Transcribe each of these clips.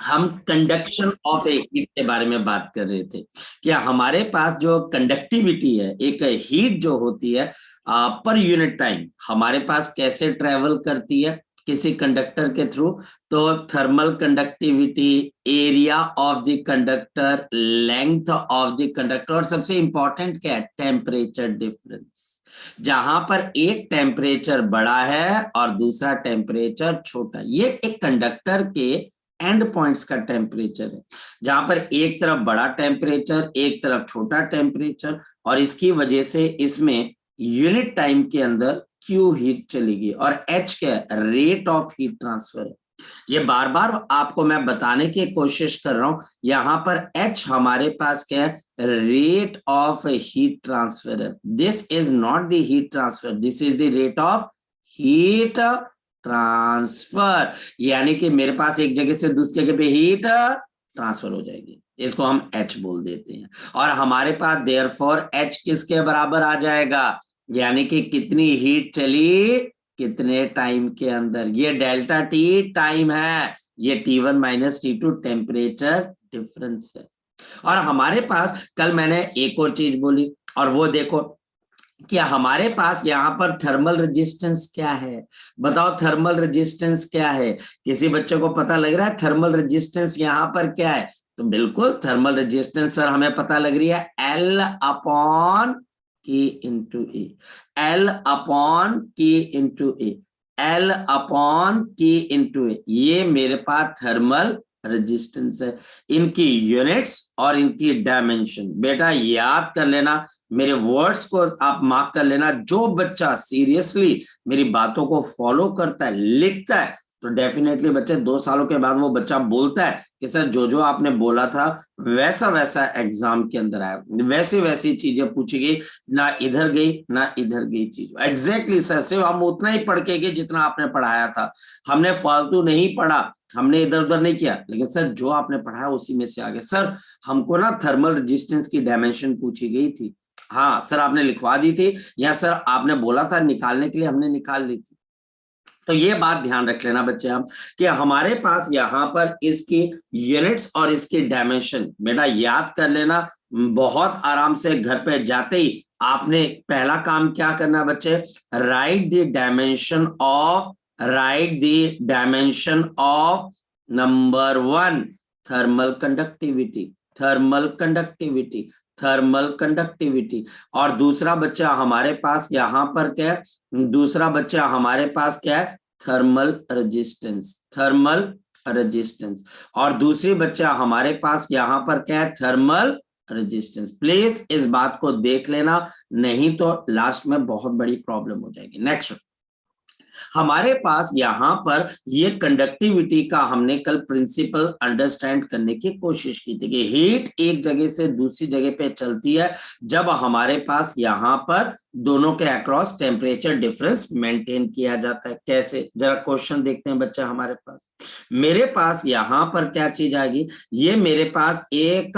हम conduction of A heat के बारे में बात कर रहे थे कि हमारे पास जो कंडक्टिविटी है, एक हीट जो होती है पर यूनिट टाइम हमारे पास कैसे ट्रेवल करती है किसी कंडक्टर के थ्रू। तो thermal conductivity, area of the conductor, length of the conductor, और सबसे इंपॉर्टेंट क्या है, टेम्परेचर डिफरेंस। जहां पर एक टेम्परेचर बड़ा है और दूसरा टेम्परेचर छोटा, ये एक कंडक्टर के एंड पॉइंट्स का टेम्परेचर है, जहां पर एक तरफ बड़ा टेम्परेचर, एक तरफ छोटा टेम्परेचर, और इसकी वजह से इसमें यूनिट टाइम के अंदर क्यू हीट चलेगी और एच क्या है, रेट ऑफ हीट ट्रांसफर है। ये बार बार आपको मैं बताने की कोशिश कर रहा हूं, यहां पर एच हमारे पास क्या है, रेट ऑफ हीट ट्रांसफर है। This is not the heat transfer, this is the rate of heat transfer. यानी कि मेरे पास एक जगह से दूसरी जगह पे हीट ट्रांसफर हो जाएगी, इसको हम एच बोल देते हैं। और हमारे पास देयरफॉर एच किसके बराबर आ जाएगा, यानी कि कितनी हीट चली कितने टाइम के अंदर, ये डेल्टा टी टाइम है, ये T1 minus T2 temperature difference है। और हमारे पास कल मैंने एक और चीज बोली, और वो देखो कि हमारे पास यहाँ पर थर्मल रेजिस्टेंस क्या है। बताओ थर्मल रेजिस्टेंस क्या है, किसी बच्चे को पता लग रहा है थर्मल रेजिस्टेंस यहाँ पर क्या है? तो बिल्कुल थर्मल रेजिस्टेंस सर हमें पता लग रही है, एल अपॉन के इंटू ए, एल अपॉन के इंटू ए, एल अपॉन के इंटू ए, ये मेरे पास थर्मल रेजिस्टेंस है। इनकी यूनिट्स और इनकी डायमेंशन बेटा याद कर लेना, मेरे वर्ड्स को आप मार्क कर लेना। जो बच्चा सीरियसली मेरी बातों को फॉलो करता है, लिखता है, तो डेफिनेटली बच्चे 2 सालों के बाद वो बच्चा बोलता है कि सर जो जो आपने बोला था वैसा वैसा एग्जाम के अंदर आया, वैसी वैसी चीजें पूछी गई, ना इधर गई ना इधर गई चीज। एग्जैक्टली सर, सिर्फ हम उतना ही पढ़ के गए जितना आपने पढ़ाया था, हमने फालतू नहीं पढ़ा, हमने इधर उधर नहीं किया, लेकिन सर जो आपने पढ़ाया उसी में से आगे। सर हमको ना थर्मल रेजिस्टेंस की डायमेंशन पूछी गई थी, हाँ सर आपने लिखवा दी थी, या सर आपने बोला था निकालने के लिए, हमने निकाल ली थी। तो ये बात ध्यान रख लेना बच्चे आप कि हमारे पास यहाँ पर इसकी यूनिट्स और इसकी डायमेंशन बेटा याद कर लेना। बहुत आराम से घर पे जाते ही आपने पहला काम क्या करना बच्चे, right the dimension of, right the dimension of number 1 thermal conductivity, thermal conductivity, thermal conductivity. और दूसरा बच्चा हमारे पास यहाँ पर क्या है, दूसरा बच्चा हमारे पास क्या है, थर्मल रेजिस्टेंस, थर्मल रेजिस्टेंस। और दूसरी बच्चा हमारे पास यहाँ पर क्या है, थर्मल रेजिस्टेंस। प्लीज इस बात को देख लेना, नहीं तो लास्ट में बहुत बड़ी प्रॉब्लम हो जाएगी। नेक्स्ट, हमारे पास यहाँ पर ये कंडक्टिविटी का हमने कल प्रिंसिपल अंडरस्टैंड करने की कोशिश की थी कि हीट एक जगह से दूसरी जगह पे चलती है जब हमारे पास यहाँ पर दोनों के अक्रॉस टेम्परेचर डिफरेंस मेंटेन किया जाता है। कैसे, जरा क्वेश्चन देखते हैं बच्चा। हमारे पास, मेरे पास यहाँ पर क्या चीज आएगी, ये मेरे पास एक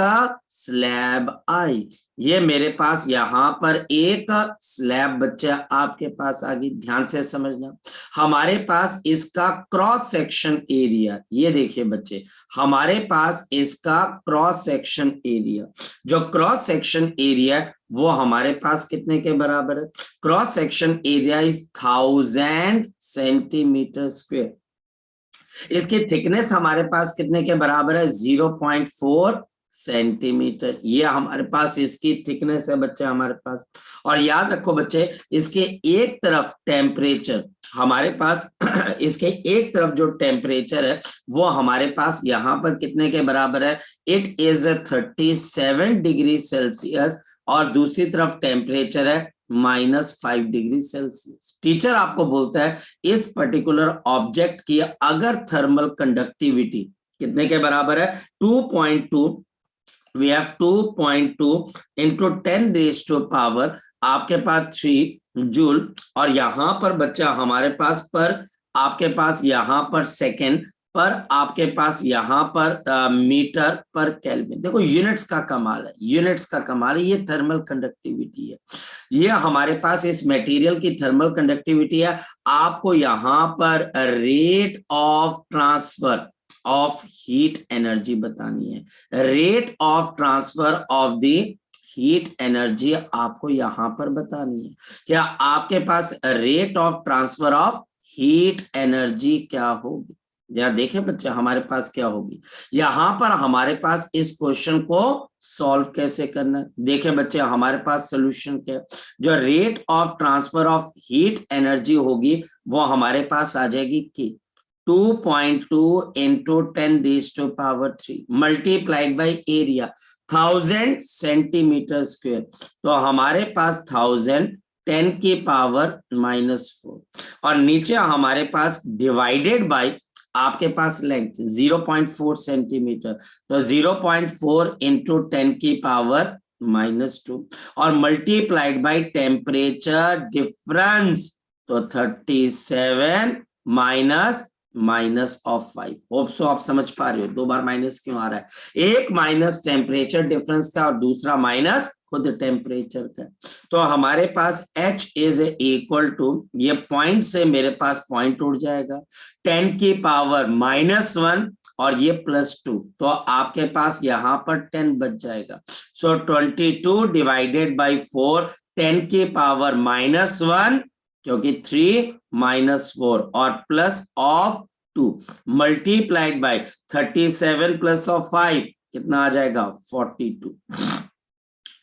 स्लैब आई, ये मेरे पास यहाँ पर एक स्लैब बच्चा आपके पास आ गई। ध्यान से समझना, हमारे पास इसका क्रॉस सेक्शन एरिया, ये देखिए बच्चे, हमारे पास इसका क्रॉस सेक्शन एरिया, जो क्रॉस सेक्शन एरिया वो हमारे पास कितने के बराबर है, cross section area is 1000 centimetre square. इसकी थिकनेस हमारे पास कितने के बराबर है, 0.4 सेंटीमीटर, ये हमारे पास इसकी थिकनेस है बच्चे हमारे पास। और याद रखो बच्चे, इसके एक तरफ टेम्परेचर हमारे पास इसके एक तरफ जो टेम्परेचर है वो हमारे पास यहाँ पर कितने के बराबर है, इट इज 37 डिग्री सेल्सियस, और दूसरी तरफ टेम्परेचर है -5 डिग्री सेल्सियस। टीचर आपको बोलता है इस पर्टिकुलर ऑब्जेक्ट की अगर थर्मल कंडक्टिविटी कितने के बराबर है, 2.2, we have 2.2 into 10 raise to power आपके पास 3 जूल, और यहां पर बच्चा हमारे पास पर आपके पास यहां पर सेकेंड पर आपके पास यहाँ पर मीटर पर केल्विन। देखो यूनिट्स का कमाल है, यूनिट्स का कमाल है, ये थर्मल कंडक्टिविटी है, ये हमारे पास इस मटेरियल की थर्मल कंडक्टिविटी है। आपको यहाँ पर rate of transfer of heat energy बतानी है। Rate of transfer of the heat energy आपको यहां पर बतानी है। क्या आपके पास rate of transfer of heat energy क्या होगी? जरा देखें बच्चे हमारे पास क्या होगी। यहां पर हमारे पास इस क्वेश्चन को सॉल्व कैसे करना है, देखें बच्चे हमारे पास सोल्यूशन क्या है। जो rate of transfer of heat energy होगी वो हमारे पास आ जाएगी कि 2.2 into 10 raised to power 3 multiplied by area 1000 centimetre square. तो हमारे पास 1000 10 की पावर -4 और नीचे हमारे पास डिवाइडेड बाय आपके पास लेंथ 0.4 सेंटीमीटर, तो 0.4 इंटू 10 की पावर -2 और मल्टीप्लाइड बाय टेम्परेचर डिफरेंस, तो 37 माइनस ऑफ 5। होप सो आप समझ पा रहे हो दो बार माइनस क्यों आ रहा है। एक माइनस टेम्परेचर डिफरेंस का और दूसरा माइनस खुद टेम्परेचर का। तो हमारे पास H इज इक्वल टू, ये पॉइंट से मेरे पास पॉइंट उड़ जाएगा, 10 की पावर -1 और ये +2, तो आपके पास यहाँ पर 10 बच जाएगा। सो 22 डिवाइडेड बाई 4 10 की पावर -1 क्योंकि 3 -4 और plus of 2 multiplied by 37 plus of 5 कितना आ जाएगा 42।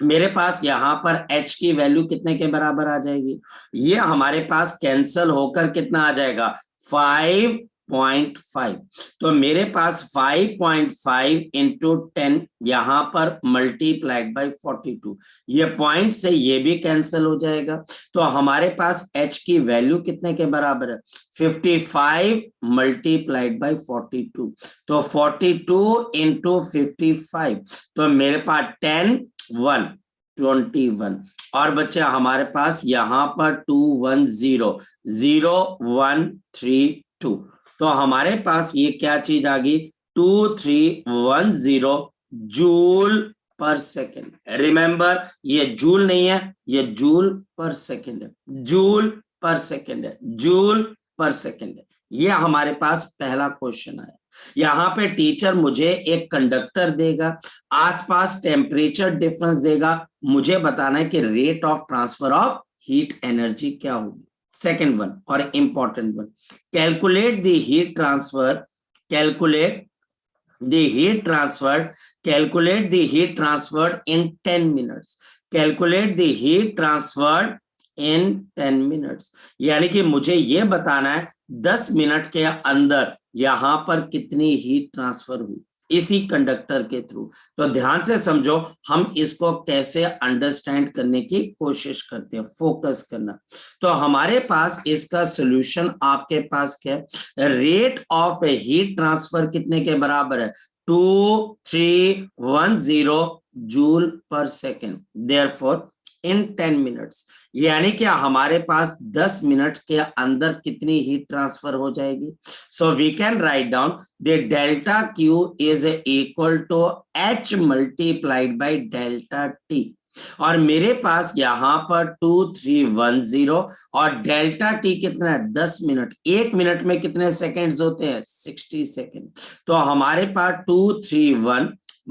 मेरे पास यहाँ पर H की वैल्यू कितने के बराबर आ जाएगी, ये हमारे पास कैंसल होकर कितना आ जाएगा 5.5। तो मेरे पास 5.5 इंटू 10 यहाँ पर मल्टीप्लाइड बाय 42, ये पॉइंट से ये भी कैंसिल हो जाएगा। तो हमारे पास H की वैल्यू कितने के बराबर है 55 मल्टीप्लाइड बाय 42, तो 42 इंटू 55, तो मेरे पास 10 1 21 और बच्चे हमारे पास यहाँ पर 210 तो हमारे पास ये क्या चीज आ गई 2310 जूल पर सेकेंड। रिमेंबर ये जूल नहीं है, ये जूल पर सेकेंड है, जूल पर सेकेंड है, जूल पर सेकेंड है। ये हमारे पास पहला क्वेश्चन आया। यहाँ पे टीचर मुझे एक कंडक्टर देगा, आसपास टेम्परेचर डिफरेंस देगा, मुझे बताना है कि rate of transfer of heat energy क्या होगी। सेकेंड वन और important one, calculate the heat transfer, calculate the heat transferred, calculate the heat transferred in 10 minutes, calculate the heat transferred in 10 minutes, यानी कि मुझे ये बताना है 10 मिनट के अंदर यहां पर कितनी हीट ट्रांसफर हुई इसी कंडक्टर के थ्रू। तो ध्यान से समझो हम इसको कैसे अंडरस्टैंड करने की कोशिश करते हैं, फोकस करना। तो हमारे पास इसका सॉल्यूशन आपके पास क्या है, रेट ऑफ हीट ट्रांसफर कितने के बराबर है 2310 जूल पर सेकेंड, देयरफॉर इन 10 मिनट्स, यानी कि हमारे पास 10 मिनट के अंदर कितनी हीट ट्रांसफर हो जाएगी। So we can write down the delta Q is equal to H multiplied by delta T, और मेरे पास यहाँ पर 2310 और डेल्टा T कितना है 10 मिनट, एक मिनट में कितने सेकेंड्स होते हैं 60 सेकेंड। तो हमारे पास 231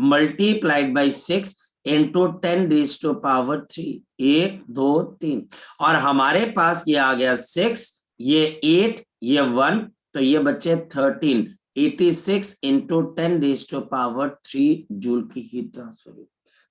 multiplied by 6 into 10 raise to power 3, 1 2 3, और हमारे पास ये आ गया 6, ये 8, ये 1, तो ये बच्चे 13, 86 into 10 raise to power 3 joule की हीट ट्रांसफर हुई।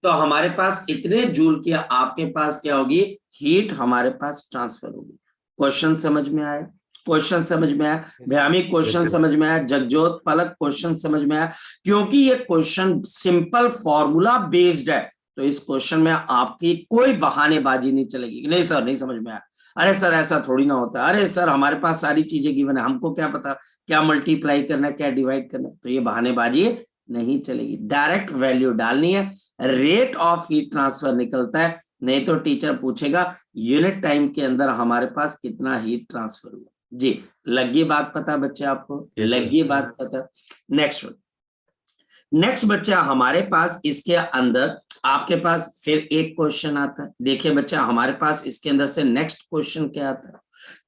तो हमारे पास इतने जूल की आपके पास क्या होगी हीट हमारे पास ट्रांसफर होगी। क्वेश्चन समझ में आया, क्वेश्चन समझ में आया भयामी, क्वेश्चन समझ में आया जगजोत, पलक क्वेश्चन समझ में आया, क्योंकि ये क्वेश्चन सिंपल फॉर्मूला बेस्ड है। तो इस क्वेश्चन में आपकी कोई बहानेबाजी नहीं चलेगी, नहीं सर नहीं समझ में आया, अरे सर ऐसा थोड़ी ना होता, अरे सर हमारे पास सारी चीजें गिवन है, हमको क्या पता क्या मल्टीप्लाई करना है क्या डिवाइड करना है। तो ये बहानेबाजी नहीं चलेगी, डायरेक्ट वैल्यू डालनी है, रेट ऑफ हीट ट्रांसफर निकलता है, नहीं तो टीचर पूछेगा यूनिट टाइम के अंदर हमारे पास कितना हीट ट्रांसफर हुआ। जी लगी बात पता बच्चे आपको, लगी बात पता। नेक्स्ट नेक्स्ट बच्चा हमारे पास इसके अंदर आपके पास फिर एक क्वेश्चन आता है। देखिए बच्चा हमारे पास इसके अंदर से नेक्स्ट क्वेश्चन क्या आता है,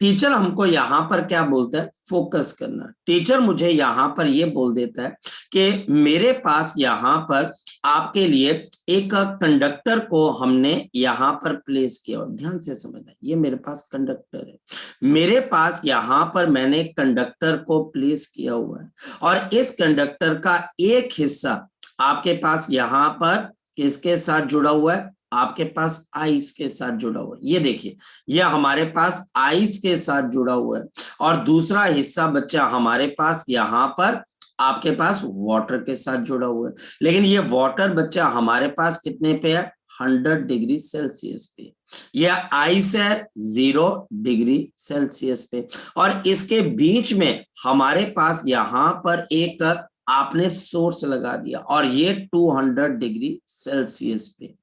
टीचर हमको यहाँ पर क्या बोलता है, फोकस करना। टीचर मुझे यहाँ पर ये बोल देता है कि मेरे पास यहाँ पर आपके लिए एक कंडक्टर को हमने यहाँ पर प्लेस किया। ध्यान से समझना, ये मेरे पास कंडक्टर है, मेरे पास यहाँ पर मैंने कंडक्टर को प्लेस किया हुआ है, और इस कंडक्टर का एक हिस्सा आपके पास यहाँ पर किसके साथ जुड़ा हुआ है, आपके पास आइस के साथ जुड़ा हुआ है। ये देखिए, ये हमारे पास आइस के साथ जुड़ा हुआ है, और दूसरा हिस्सा बच्चा हमारे पास यहाँ पर आपके पास वाटर के साथ जुड़ा हुआ है। लेकिन ये वाटर बच्चा हमारे पास कितने पे है, 100 डिग्री सेल्सियस पे। यह आइस है 0 डिग्री सेल्सियस पे, और इसके बीच में हमारे पास यहाँ पर एक आपने सोर्स लगा दिया, और ये 200 डिग्री सेल्सियस पे।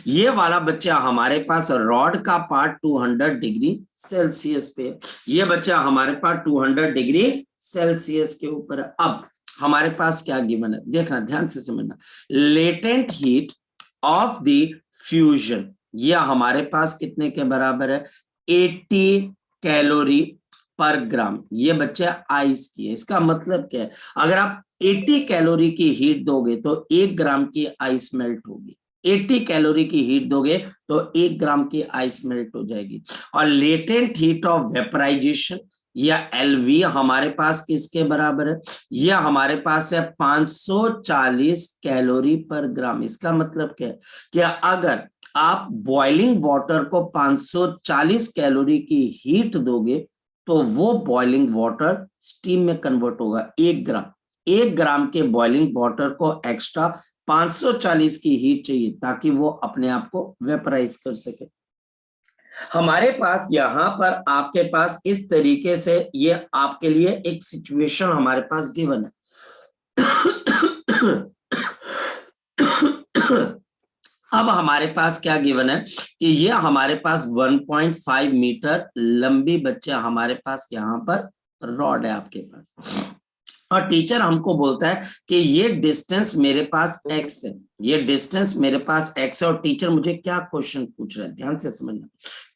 ये वाला बच्चा हमारे पास रॉड का पार्ट 200 डिग्री सेल्सियस पे, ये बच्चा हमारे पास 200 डिग्री सेल्सियस के ऊपर है। अब हमारे पास क्या गिवन है, देखना ध्यान से समझना। Latent heat of the fusion, ये हमारे पास कितने के बराबर है, 80 कैलोरी पर ग्राम। ये बच्चा आइस की है। इसका मतलब क्या है, अगर आप 80 कैलोरी की हीट दोगे तो 1 ग्राम की आइस मेल्ट होगी। 80 कैलोरी की हीट दोगे तो 1 ग्राम की आइस मेल्ट हो जाएगी। और लेटेंट हीट ऑफ वेपराइजेशन या एलवी हमारे पास किसके बराबर है, यह हमारे पास है 540 कैलोरी पर ग्राम। इसका मतलब क्या है कि अगर आप बॉइलिंग वाटर को 540 कैलोरी की हीट दोगे तो वो बॉइलिंग वाटर स्टीम में कन्वर्ट होगा। 1 ग्राम के बॉइलिंग वाटर को एक्स्ट्रा 540 की हीट चाहिए ताकि वो अपने आप को वेपराइज कर सके। हमारे पास यहाँ पर आपके पास इस तरीके से ये आपके लिए एक सिचुएशन हमारे पास गिवन है। अब हमारे पास क्या गिवन है कि ये हमारे पास 1.5 मीटर लंबी बच्चा हमारे पास यहाँ पर रॉड है आपके पास, और टीचर हमको बोलता है कि ये डिस्टेंस मेरे पास x है, ये डिस्टेंस मेरे पास x है। और टीचर मुझे क्या क्वेश्चन पूछ रहा है, ध्यान से समझना।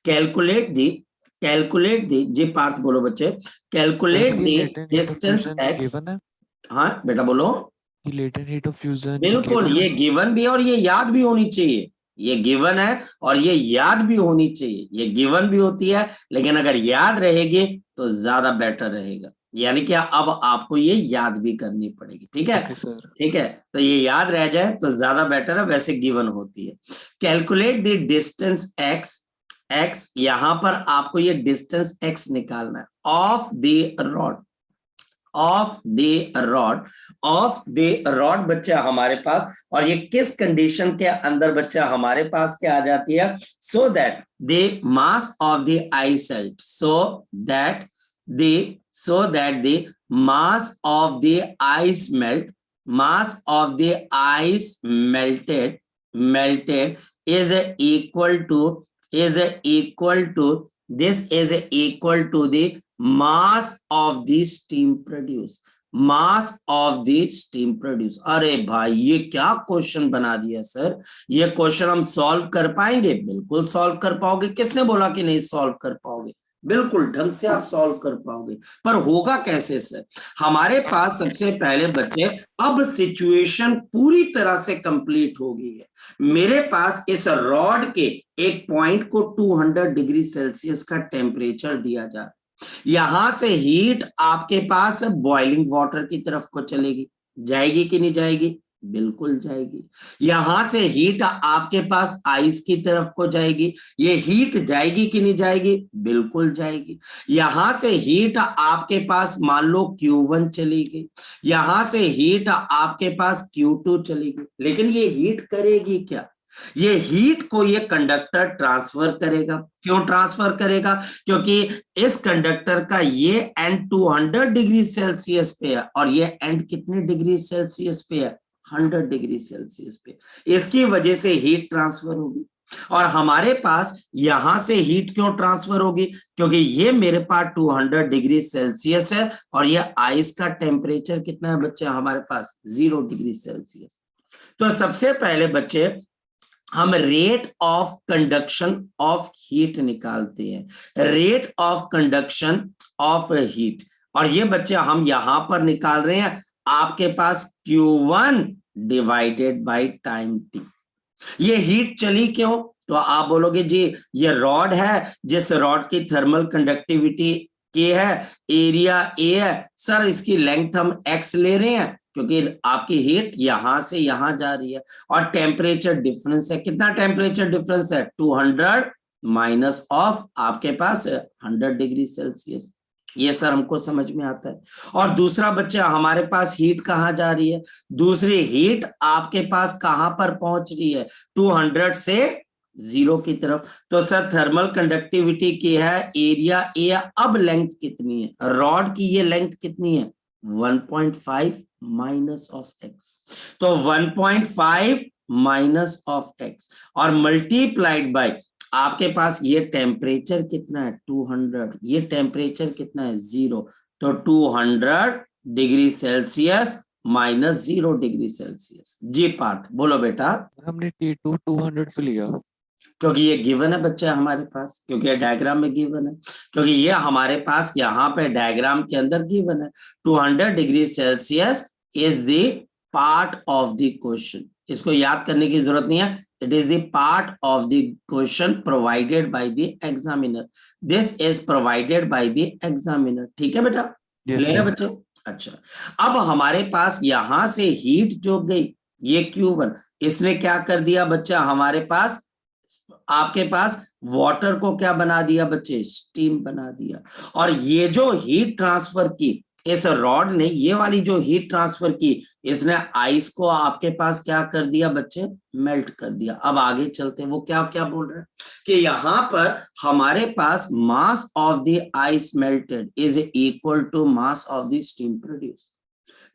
कैलकुलेट दी जी, पार्थ बोलो बच्चे, कैलकुलेट दी डिस्टेंस x। हाँ बेटा बोलो। लेटेंट हीट ऑफ फ्यूजन बिल्कुल, ये गिवन भी और ये याद भी होनी चाहिए। ये गिवन है और ये याद भी होनी चाहिए। ये गिवन भी होती है, लेकिन अगर याद रहेगी तो ज्यादा बेटर रहेगा। यानी कि अब आपको ये याद भी करनी पड़ेगी। ठीक है ठीक है, तो ये याद रह जाए तो ज्यादा बेटर है, वैसे गिवन होती है। Calculate the distance x, x यहां पर आपको ये डिस्टेंस x निकालना है of the rod, of the rod बच्चा हमारे पास। और ये किस कंडीशन के अंदर बच्चा हमारे पास क्या आ जाती है, so that the mass of the ice melt, so that the mass of the ice melt, mass of the ice melted is equal to this is equal to the mass of the steam produce, mass of the steam produce. अरे भाई ये क्या question बना दिया sir, ये question हम solve कर पाएंगे? बिल्कुल सॉल्व कर पाओगे। किसने बोला कि नहीं सॉल्व कर पाओगे? बिल्कुल ढंग से आप सॉल्व कर पाओगे। पर होगा कैसे सर? हमारे पास सबसे पहले बच्चे अब सिचुएशन पूरी तरह से कंप्लीट हो गई है। मेरे पास इस रॉड के एक पॉइंट को 200 डिग्री सेल्सियस का टेम्परेचर दिया जा रहा है। यहां से हीट आपके पास बॉइलिंग वाटर की तरफ को चलेगी, जाएगी कि नहीं जाएगी? बिल्कुल जाएगी। यहां से हीट आपके पास आइस की तरफ को जाएगी, ये हीट जाएगी कि नहीं जाएगी? बिल्कुल जाएगी। यहां से हीट आपके पास मान लो Q1 चली गई, यहां से हीट आपके पास Q2 चली गई, लेकिन ये हीट करेगी क्या? ये हीट को ये कंडक्टर ट्रांसफर करेगा। क्यों ट्रांसफर करेगा? क्योंकि इस कंडक्टर का ये एंड 200 डिग्री सेल्सियस पे है और ये एंड कितने डिग्री सेल्सियस पे है? 100 डिग्री सेल्सियस पे। इसकी वजह से हीट ट्रांसफर होगी। और हमारे पास यहां से हीट क्यों ट्रांसफर होगी? क्योंकि ये मेरे पास 200 डिग्री सेल्सियस है और ये आइस का टेम्परेचर कितना है बच्चे हमारे पास? 0 डिग्री सेल्सियस। तो सबसे पहले बच्चे हम rate of conduction of heat निकालते हैं, rate of conduction of heat. और ये बच्चे हम यहां पर निकाल रहे हैं आपके पास Q1 divided by time t। ये हीट चली क्यों? तो आप बोलोगे जी ये रॉड है, जिस रॉड की थर्मल कंडक्टिविटी के है, एरिया ए है, सर इसकी लेंथ हम x ले रहे हैं क्योंकि आपकी हीट यहां से यहां जा रही है, और टेम्परेचर डिफरेंस है। कितना टेम्परेचर डिफरेंस है? 200 माइनस ऑफ आपके पास 100 डिग्री सेल्सियस। ये सर हमको समझ में आता है। और दूसरा बच्चा हमारे पास हीट कहाँ जा रही है? दूसरी हीट आपके पास कहां पर पहुंच रही है? 200 से 0 की तरफ। तो सर थर्मल कंडक्टिविटी की है एरिया ए। अब लेंथ कितनी है? रॉड की ये लेंथ कितनी है? 1.5 माइनस ऑफ एक्स। तो 1.5 माइनस ऑफ एक्स और मल्टीप्लाइड बाय आपके पास ये टेम्परेचर कितना है? 200। ये टेम्परेचर कितना है? 0। तो 200 degree Celsius minus 0 degree Celsius. जी पार्थ बोलो बेटा। हमने T2 200 पे लिया। क्योंकि ये गिवन है बच्चा हमारे पास, क्योंकि ये डायग्राम में गिवन है, क्योंकि ये हमारे पास यहाँ पे डायग्राम के अंदर गिवन है। 200 degree Celsius is the part of the question. इसको याद करने की जरूरत नहीं है। It is the part of the question provided by the examiner. This is provided by the examiner. ठीक है बेटा? क्लियर है बच्चों? अच्छा, अब हमारे पास यहां से हीट जो गई ये Q1, इसने क्या कर दिया बच्चा? हमारे पास आपके पास वाटर को क्या बना दिया बच्चे? स्टीम बना दिया। और ये जो हीट ट्रांसफर की इस रॉड ने, ये वाली जो हीट ट्रांसफर की, इसने आइस को आपके पास क्या कर दिया बच्चे? मेल्ट कर दिया। अब आगे चलते हैं, वो क्या क्या बोल रहे हैं कि यहां पर हमारे पास mass of the ice melted is equal to mass of the steam produce.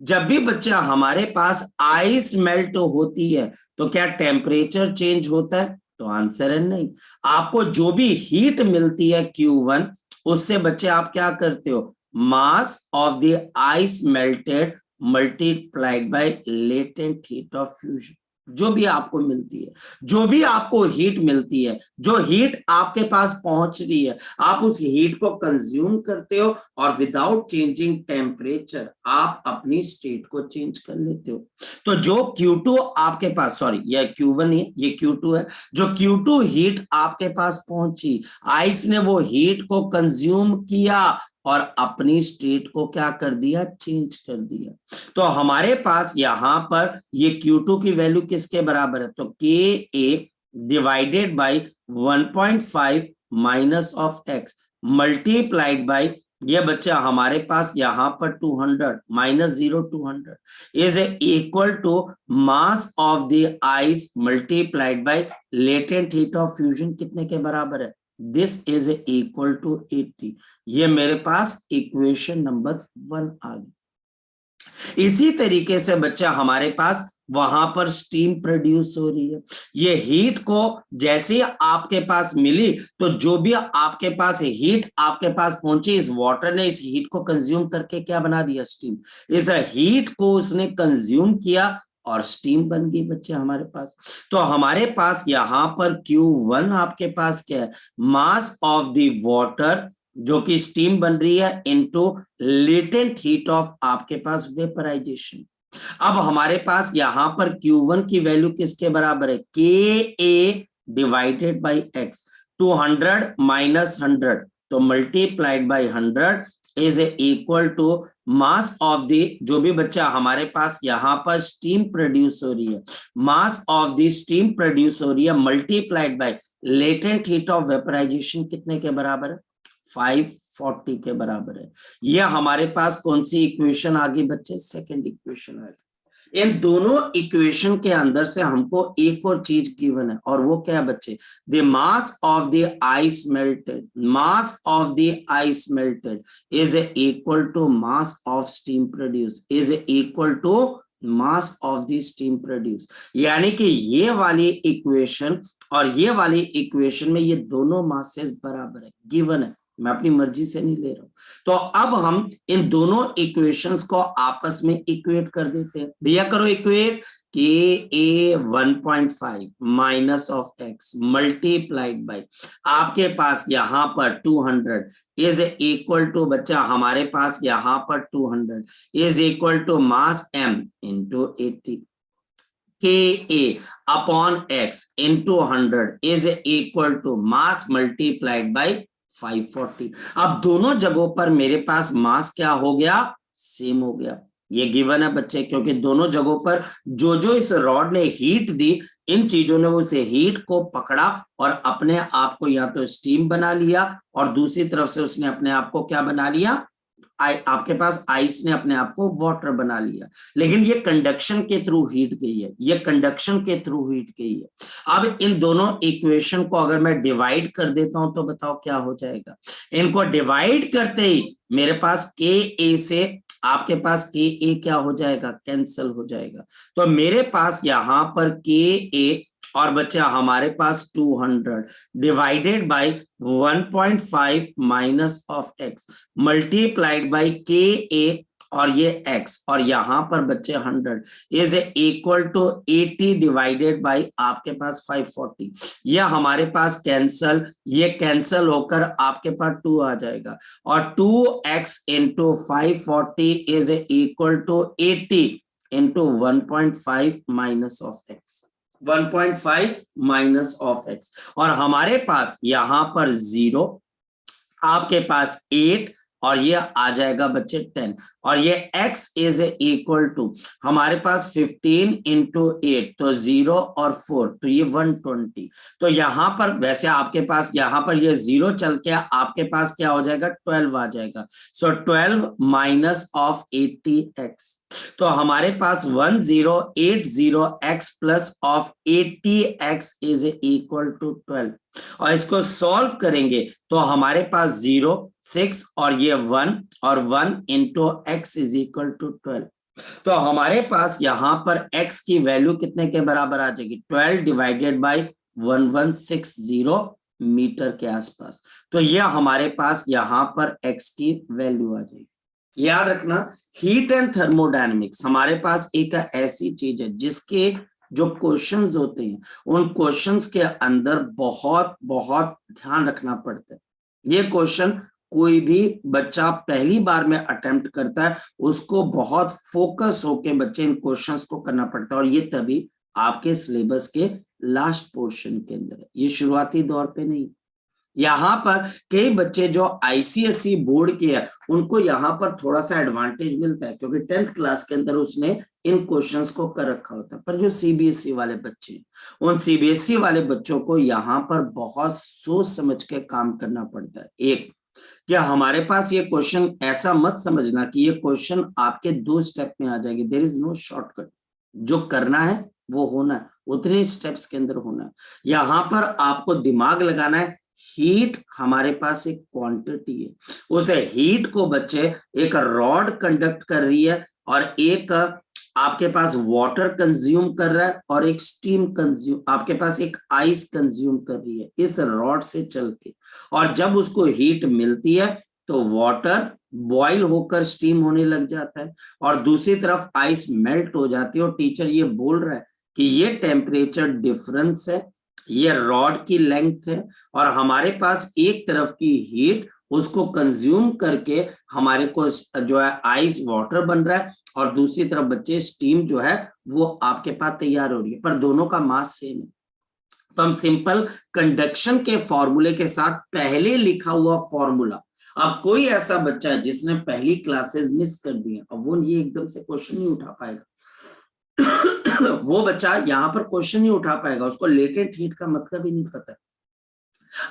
जब भी बच्चा हमारे पास आइस मेल्ट होती है तो क्या टेम्परेचर चेंज होता है? तो आंसर है नहीं। आपको जो भी हीट मिलती है Q1, उससे बच्चे आप क्या करते हो? मास of the ice melted multiplied by latent heat of fusion. जो भी आपको मिलती है, जो भी आपको हीट मिलती है, जो हीट आपके पास पहुंच रही है, आप उस हीट को कंज्यूम करते हो और विदाउट चेंजिंग टेम्परेचर आप अपनी स्टेट को चेंज कर लेते हो। तो जो Q2 आपके पास, सॉरी ये Q1 है, ये Q2 है, जो Q2 हीट आपके पास पहुंची, आइस ने वो हीट को कंज्यूम किया और अपनी स्टेट को क्या कर दिया? चेंज कर दिया। तो हमारे पास यहां पर ये Q2 की वैल्यू किसके बराबर है? तो Ka divided by 1.5 minus of X multiplied by ये बच्चा हमारे पास यहां पर 200 minus 0 200 is equal to mass of the ice multiplied by latent heat of fusion. कितने के बराबर है? This is equal to 80। ये मेरे पास इक्वेशन नंबर 1 आ गई। इसी तरीके से बच्चा हमारे पास वहां पर स्टीम प्रोड्यूस हो रही है। ये हीट को जैसे ही आपके पास मिली, तो जो भी आपके पास हीट आपके पास पहुंची, इस वाटर ने इस हीट को कंज्यूम करके क्या बना दिया? स्टीम। इस हीट को उसने कंज्यूम किया और स्टीम बन गई बच्चे हमारे पास। तो हमारे पास यहां पर Q1 आपके पास क्या है? मास ऑफ द वाटर जो कि स्टीम बन रही है इनटू लेटेंट हीट ऑफ आपके पास वेपराइजेशन। अब हमारे पास यहां पर Q1 की वैल्यू किसके बराबर है? Ka divided by x। 200 minus 100 तो multiplied by 100 is equal to mass of the, जो भी बच्चा हमारे पास यहां पर स्टीम प्रोड्यूस हो रही है, mass of the steam produce हो रही है multiplied by latent heat of vaporisation. कितने के बराबर है? 540 के बराबर है। ये हमारे पास कौन सी इक्वेशन आ गई बच्चे? सेकंड इक्वेशन आ गई। इन दोनों इक्वेशन के अंदर से हमको एक और चीज गिवन है, और वो क्या है बच्चे? The mass of the ice melted, mass of the ice melted is equal to mass of steam produce, is equal to mass of the steam produce. यानी कि ये वाली इक्वेशन और ये वाली इक्वेशन में ये दोनों मासेस बराबर है, गिवन है, मैं अपनी मर्जी से नहीं ले रहा हूं। तो अब हम इन दोनों इक्वेशंस को आपस में इक्वेट कर देते हैं। भैया करो equate. KA 1.5 minus of x multiplied by, आपके पास यहाँ पर 200 इज इक्वल टू, बच्चा हमारे पास यहाँ पर 200 is equal to mass m into 80, KA upon x into 100 is equal to mass multiplied by 540। अब दोनों जगहों पर मेरे पास मास क्या हो गया, सेम हो गया। ये गिवन है बच्चे, क्योंकि दोनों जगहों पर जो जो इस रॉड ने हीट दी, इन चीजों ने उसे हीट को पकड़ा और अपने आप को या तो स्टीम बना लिया और दूसरी तरफ से उसने अपने आप को क्या बना लिया, आपके पास आइस ने अपने आप को वाटर बना लिया। लेकिन ये कंडक्शन के थ्रू हीट गई है, ये कंडक्शन के थ्रू हीट गई है। अब इन दोनों इक्वेशन को अगर मैं डिवाइड कर देता हूं तो बताओ क्या हो जाएगा। इनको डिवाइड करते ही मेरे पास के ए से आपके पास के ए क्या हो जाएगा, कैंसिल हो जाएगा। तो मेरे पास यहां पर के ए और बच्चा हमारे पास 200 divided by 1.5 minus of x multiplied by के ए और ये x और यहां पर बच्चे 100 is equal to 80 divided by आपके पास 540। ये हमारे पास कैंसल, ये कैंसल होकर आपके पास 2 आ जाएगा और 2x into 540 is equal to 80 into 1.5 minus of x, 1.5 minus of x और हमारे पास यहां पर 0, आपके पास 8 और ये आ जाएगा बच्चे 10 और ये x इज इक्वल टू हमारे पास 15 इंटू 8 तो 0 और 4 तो ये 120। तो यहां पर वैसे आपके पास यहां पर ये 0 चल के आपके पास क्या हो जाएगा, 12 आ जाएगा। सो 12 माइनस ऑफ 80x, तो हमारे पास 1080x plus of 80x is equal to 12 और इसको सॉल्व करेंगे तो हमारे पास 0, 6 और ये 1 और 1 into x is equal to 12। तो हमारे पास यहां पर x की वैल्यू कितने के बराबर आ जाएगी, 12 डिवाइडेड बाय 1160 मीटर के आसपास। तो ये हमारे पास यहां पर x की वैल्यू आ जाएगी। याद रखना, हीट एंड थर्मोडायनेमिक्स हमारे पास एक ऐसी चीज है जिसके जो क्वेश्चंस होते हैं उन क्वेश्चंस के अंदर बहुत बहुत ध्यान रखना पड़ता है। ये क्वेश्चन कोई भी बच्चा पहली बार में अटेम्प्ट करता है उसको बहुत फोकस होके बच्चे इन क्वेश्चंस को करना पड़ता है और ये तभी आपके सिलेबस के लास्ट पोर्शन के अंदर है, ये शुरुआती दौर पे नहीं। यहाँ पर कई बच्चे जो आईसीएसई बोर्ड के हैं उनको यहाँ पर थोड़ा सा एडवांटेज मिलता है क्योंकि 10th क्लास के अंदर उसने इन क्वेश्चंस को कर रखा होता है। पर जो सीबीएसई वाले बच्चे, उन सीबीएसई वाले बच्चों को यहाँ पर बहुत सोच समझ के काम करना पड़ता है। एक, क्या हमारे पास ये क्वेश्चन ऐसा मत समझना कि ये क्वेश्चन आपके 2 स्टेप में आ जाएगी, देयर इज नो शॉर्टकट। जो करना है वो होना है, उतने स्टेप्स के अंदर होना है। यहाँ पर आपको दिमाग लगाना है, हीट हमारे पास एक क्वांटिटी है, उस हीट को बच्चे एक रॉड कंडक्ट कर रही है और एक आपके पास वाटर कंज्यूम कर रहा है और एक स्टीम कंज्यूम, आपके पास एक आइस कंज्यूम कर रही है इस रॉड से चल के। और जब उसको हीट मिलती है तो वाटर बॉईल होकर स्टीम होने लग जाता है और दूसरी तरफ आइस मेल्ट हो जाती है और टीचर ये बोल रहा है कि ये टेम्परेचर डिफरेंस है, ये रॉड की लेंथ है और हमारे पास एक तरफ की हीट उसको कंज्यूम करके हमारे को जो है आइस वाटर बन रहा है और दूसरी तरफ बच्चे स्टीम जो है वो आपके पास तैयार हो रही है, पर दोनों का मास सेम है। तो हम सिंपल कंडक्शन के फॉर्मूले के साथ पहले लिखा हुआ फॉर्मूला, अब कोई ऐसा बच्चा है जिसने पहली क्लासेस मिस कर दी है अब वो ये एकदम से क्वेश्चन नहीं उठा पाएगा वो बच्चा यहाँ पर क्वेश्चन नहीं उठा पाएगा, उसको लेटेंट हीट का मतलब ही नहीं पता।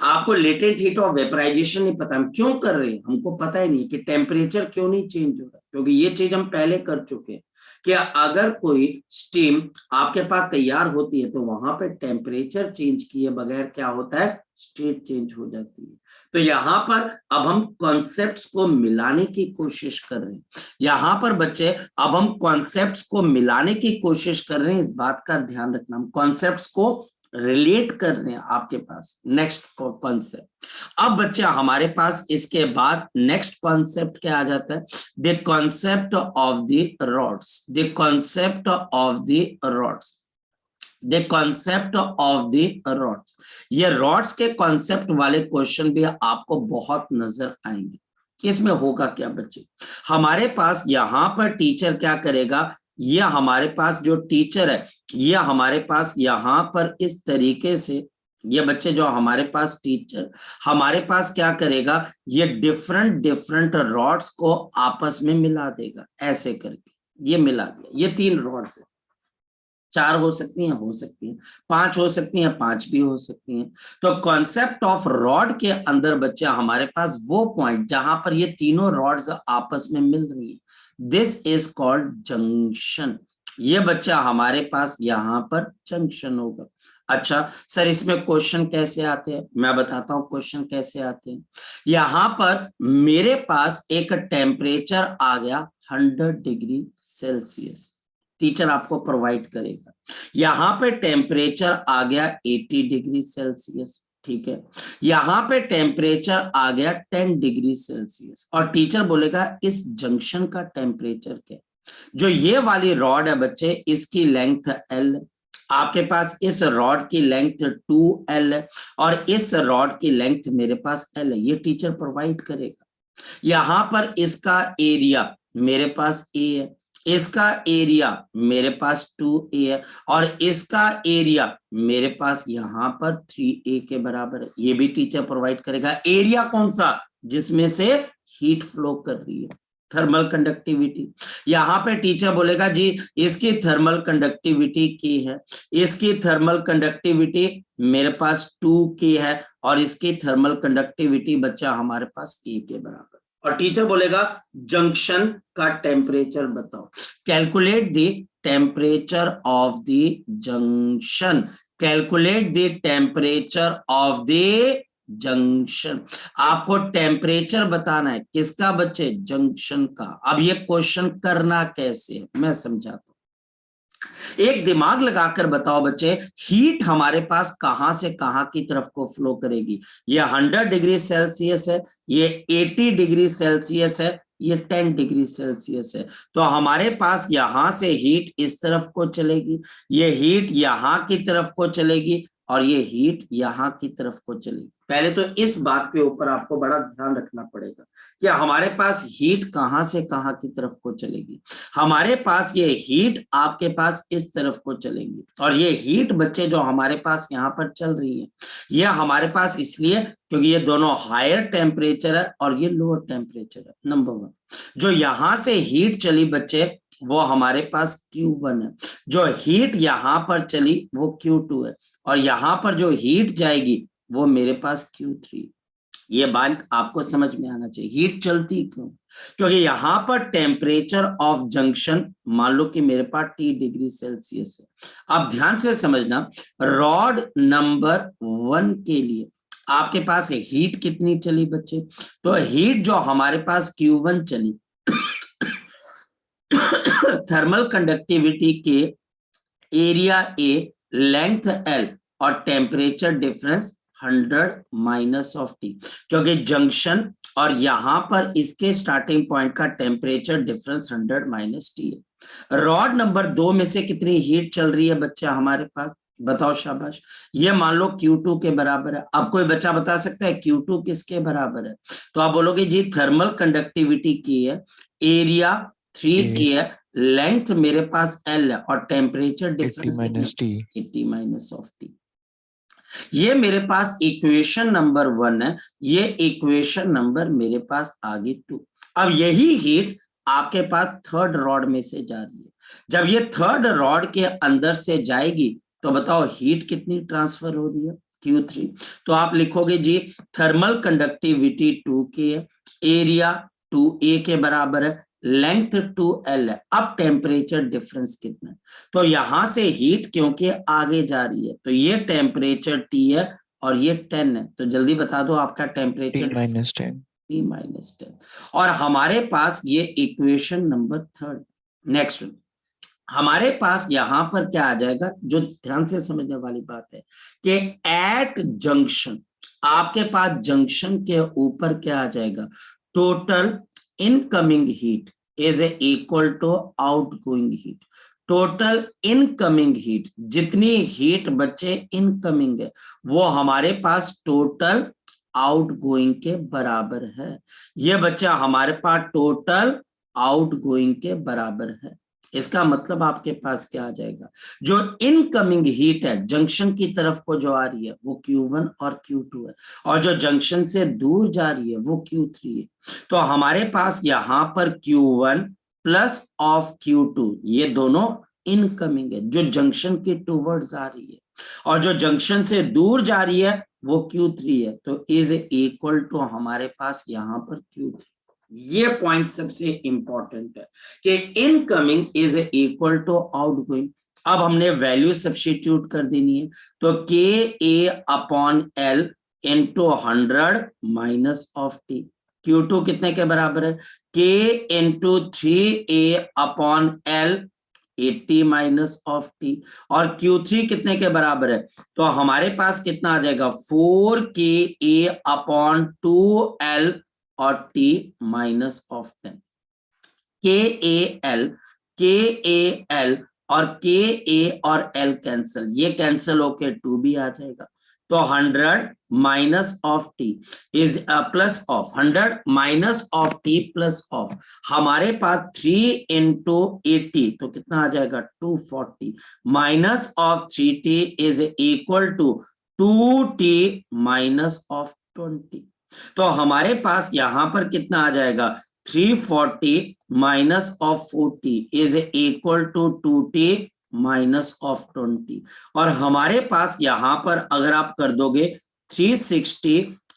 आपको लेटेंट हीट और वेपराइजेशन नहीं पता, हम क्यों कर रहे हैं हमको पता ही नहीं कि टेम्परेचर क्यों नहीं चेंज हो रहा, क्योंकि ये चीज हम पहले कर चुके हैं कि अगर कोई स्टीम आपके पास तैयार होती है तो वहां पे टेम्परेचर चेंज किए बगैर क्या होता है, स्टेट चेंज हो जाती है। तो यहाँ पर अब हम कॉन्सेप्ट्स को मिलाने की कोशिश कर रहे हैं, यहाँ पर बच्चे अब हम कॉन्सेप्ट्स को मिलाने की कोशिश कर रहे हैं। इस बात का ध्यान रखना, हम कॉन्सेप्ट्स को रिलेट कर रहे हैं आपके पास। नेक्स्ट कॉन्सेप्ट, अब बच्चे हमारे पास इसके बाद नेक्स्ट कॉन्सेप्ट क्या आ जाता है, the concept of the rods, the concept of the rods, the concept of the rods. ये रॉड्स के कॉन्सेप्ट वाले क्वेश्चन भी आपको बहुत नजर आएंगे। इसमें होगा क्या बच्चे, हमारे पास यहां पर टीचर क्या करेगा, ये हमारे पास जो टीचर है, ये हमारे पास यहां पर इस तरीके से, ये बच्चे जो हमारे पास टीचर हमारे पास क्या करेगा, ये डिफरेंट डिफरेंट रॉड्स को आपस में मिला देगा, ऐसे करके ये मिला दिया। ये 3 रॉड्स है, 4 हो सकती हैं, 5 हो सकती हैं, 5 भी हो सकती हैं। तो कॉन्सेप्ट ऑफ रॉड के अंदर बच्चे हमारे पास वो पॉइंट जहां पर ये तीनों रॉड्स आपस में मिल रही है, दिस इज कॉल्ड जंक्शन। ये बच्चा हमारे पास यहाँ पर जंक्शन होगा। अच्छा सर, इसमें क्वेश्चन कैसे आते हैं, मैं बताता हूं क्वेश्चन कैसे आते हैं। यहां पर मेरे पास एक टेम्परेचर आ गया 100 डिग्री सेल्सियस, टीचर आपको प्रोवाइड करेगा। यहाँ पे टेम्परेचर आ गया 80 डिग्री सेल्सियस, ठीक है। यहाँ पे टेम्परेचर आ गया 10 डिग्री सेल्सियस, और टीचर बोलेगा इस जंक्शन का टेम्परेचर क्या। जो ये वाली रॉड है बच्चे, इसकी लेंथ L, आपके पास इस रॉड की लेंथ 2L है, और इस रॉड की लेंथ मेरे पास L है, ये टीचर प्रोवाइड करेगा। यहां पर इसका एरिया मेरे पास A है, इसका एरिया मेरे पास 2A है, और इसका एरिया मेरे पास यहां पर 3A के बराबर है, ये भी टीचर प्रोवाइड करेगा। एरिया कौन सा, जिसमें से हीट फ्लो कर रही है, थर्मल कंडक्टिविटी। यहाँ पे टीचर बोलेगा जी इसकी थर्मल कंडक्टिविटी की है, इसकी थर्मल कंडक्टिविटी मेरे पास 2K है, और इसकी थर्मल कंडक्टिविटी बच्चा हमारे पास K के बराबर। और टीचर बोलेगा जंक्शन का टेम्परेचर बताओ, calculate the temperature of the junction, calculate the temperature of the junction. आपको टेम्परेचर बताना है, किसका बच्चे, जंक्शन का। अब ये क्वेश्चन करना कैसे है मैं समझाता हूं, एक दिमाग लगाकर बताओ बच्चे, हीट हमारे पास कहां से कहां की तरफ को फ्लो करेगी। ये 100 डिग्री सेल्सियस है, ये 80 डिग्री सेल्सियस है, ये 10 डिग्री सेल्सियस है। तो हमारे पास यहां से हीट इस तरफ को चलेगी, ये हीट यहां की तरफ को चलेगी, और ये हीट यहाँ की तरफ को चलेगी। पहले तो इस बात के ऊपर आपको बड़ा ध्यान रखना पड़ेगा कि हमारे पास हीट कहां से कहां की तरफ को चलेगी। हमारे पास ये हीट आपके पास इस तरफ को चलेगी, और ये हीट बच्चे जो हमारे पास यहाँ पर चल रही है, ये हमारे पास इसलिए क्योंकि ये दोनों हायर टेम्परेचर है और ये लोअर टेम्परेचर है। नंबर 1, जो यहां से हीट चली बच्चे वो हमारे पास Q1 है, जो हीट यहाँ पर चली वो Q2 है, और यहां पर जो हीट जाएगी वो मेरे पास Q3। ये बात आपको समझ में आना चाहिए, हीट चलती क्यों, क्योंकि यहां पर टेम्परेचर ऑफ जंक्शन मान लो कि मेरे पास T डिग्री सेल्सियस है। अब ध्यान से समझना, रॉड नंबर 1 के लिए आपके पास हीट कितनी चली बच्चे, तो हीट जो हमारे पास Q1 चली, थर्मल कंडक्टिविटी के एरिया A, लेंथ L, और temperature difference 100 minus of T, क्योंकि जंक्शन और यहां पर इसके स्टार्टिंग पॉइंट का टेम्परेचर डिफरेंस 100 माइनस T है। रॉड नंबर 2 में से कितनी हीट चल रही है बच्चा हमारे पास, बताओ शाबाश। ये मान लो Q2 के बराबर है। अब कोई बच्चा बता सकता है Q2 किसके बराबर है, तो आप बोलोगे जी थर्मल कंडक्टिविटी की है, एरिया 3A है, लेंथ मेरे पास L है, और temperature difference 80 minus of T। ये मेरे पास इक्वेशन नंबर 1 है, ये इक्वेशन नंबर मेरे पास आगे 2। अब यही हीट आपके पास थर्ड रॉड में से जा रही है, जब ये थर्ड रॉड के अंदर से जाएगी तो बताओ हीट कितनी ट्रांसफर हो रही है, Q3। तो आप लिखोगे जी थर्मल कंडक्टिविटी 2K है, एरिया 2A के बराबर है, लेंथ 2L है। अब टेम्परेचर डिफरेंस कितना है, तो यहां से हीट क्योंकि आगे जा रही है तो ये टेम्परेचर T है और ये 10 है, तो जल्दी बता दो आपका टेम्परेचर T -10। और हमारे पास ये इक्वेशन नंबर 3। नेक्स्ट, हमारे पास यहां पर क्या आ जाएगा, जो ध्यान से समझने वाली बात है कि एट जंक्शन, आपके पास जंक्शन के ऊपर क्या आ जाएगा, total incoming heat is equal to outgoing heat. Total incoming heat, जितनी हीट बच्चे इनकमिंग है, वो हमारे पास टोटल आउटगोइंग के बराबर है। ये बच्चा हमारे पास टोटल आउटगोइंग के बराबर है। इसका मतलब आपके पास क्या आ जाएगा, जो इनकमिंग हीट है जंक्शन की तरफ को जो आ रही है वो Q1 और Q2 है, और जो जंक्शन से दूर जा रही है वो Q3 है। तो हमारे पास यहां पर Q1 प्लस ऑफ Q2, ये दोनों इनकमिंग है, जो जंक्शन के टूवर्ड्स आ रही है, और जो जंक्शन से दूर जा रही है वो Q3 है। तो इज इक्वल टू हमारे पास यहां पर Q3। ये पॉइंट सबसे इंपॉर्टेंट है कि incoming is equal to outgoing. अब हमने वैल्यू सब्स्टिट्यूट कर देनी है, तो K A upon L into 100 minus of T. Q2 कितने के बराबर है, K into 3A upon L 80 minus of T, और Q3 कितने के बराबर है, तो हमारे पास कितना आ जाएगा 4KA अपॉन 2L और T माइनस ऑफ 10। के ए एल और के और एल कैंसिल, ये कैंसिल होके 2B आ जाएगा। तो 100 minus of T is plus of 100 minus of T plus of, हमारे पास 3 इंटू 80, तो कितना आ जाएगा 240 minus of 3T is equal to 2T minus of 20। तो हमारे पास यहां पर कितना आ जाएगा 340 minus of 40 is equal to 2T minus of 20, और हमारे पास यहां पर अगर आप कर दोगे 360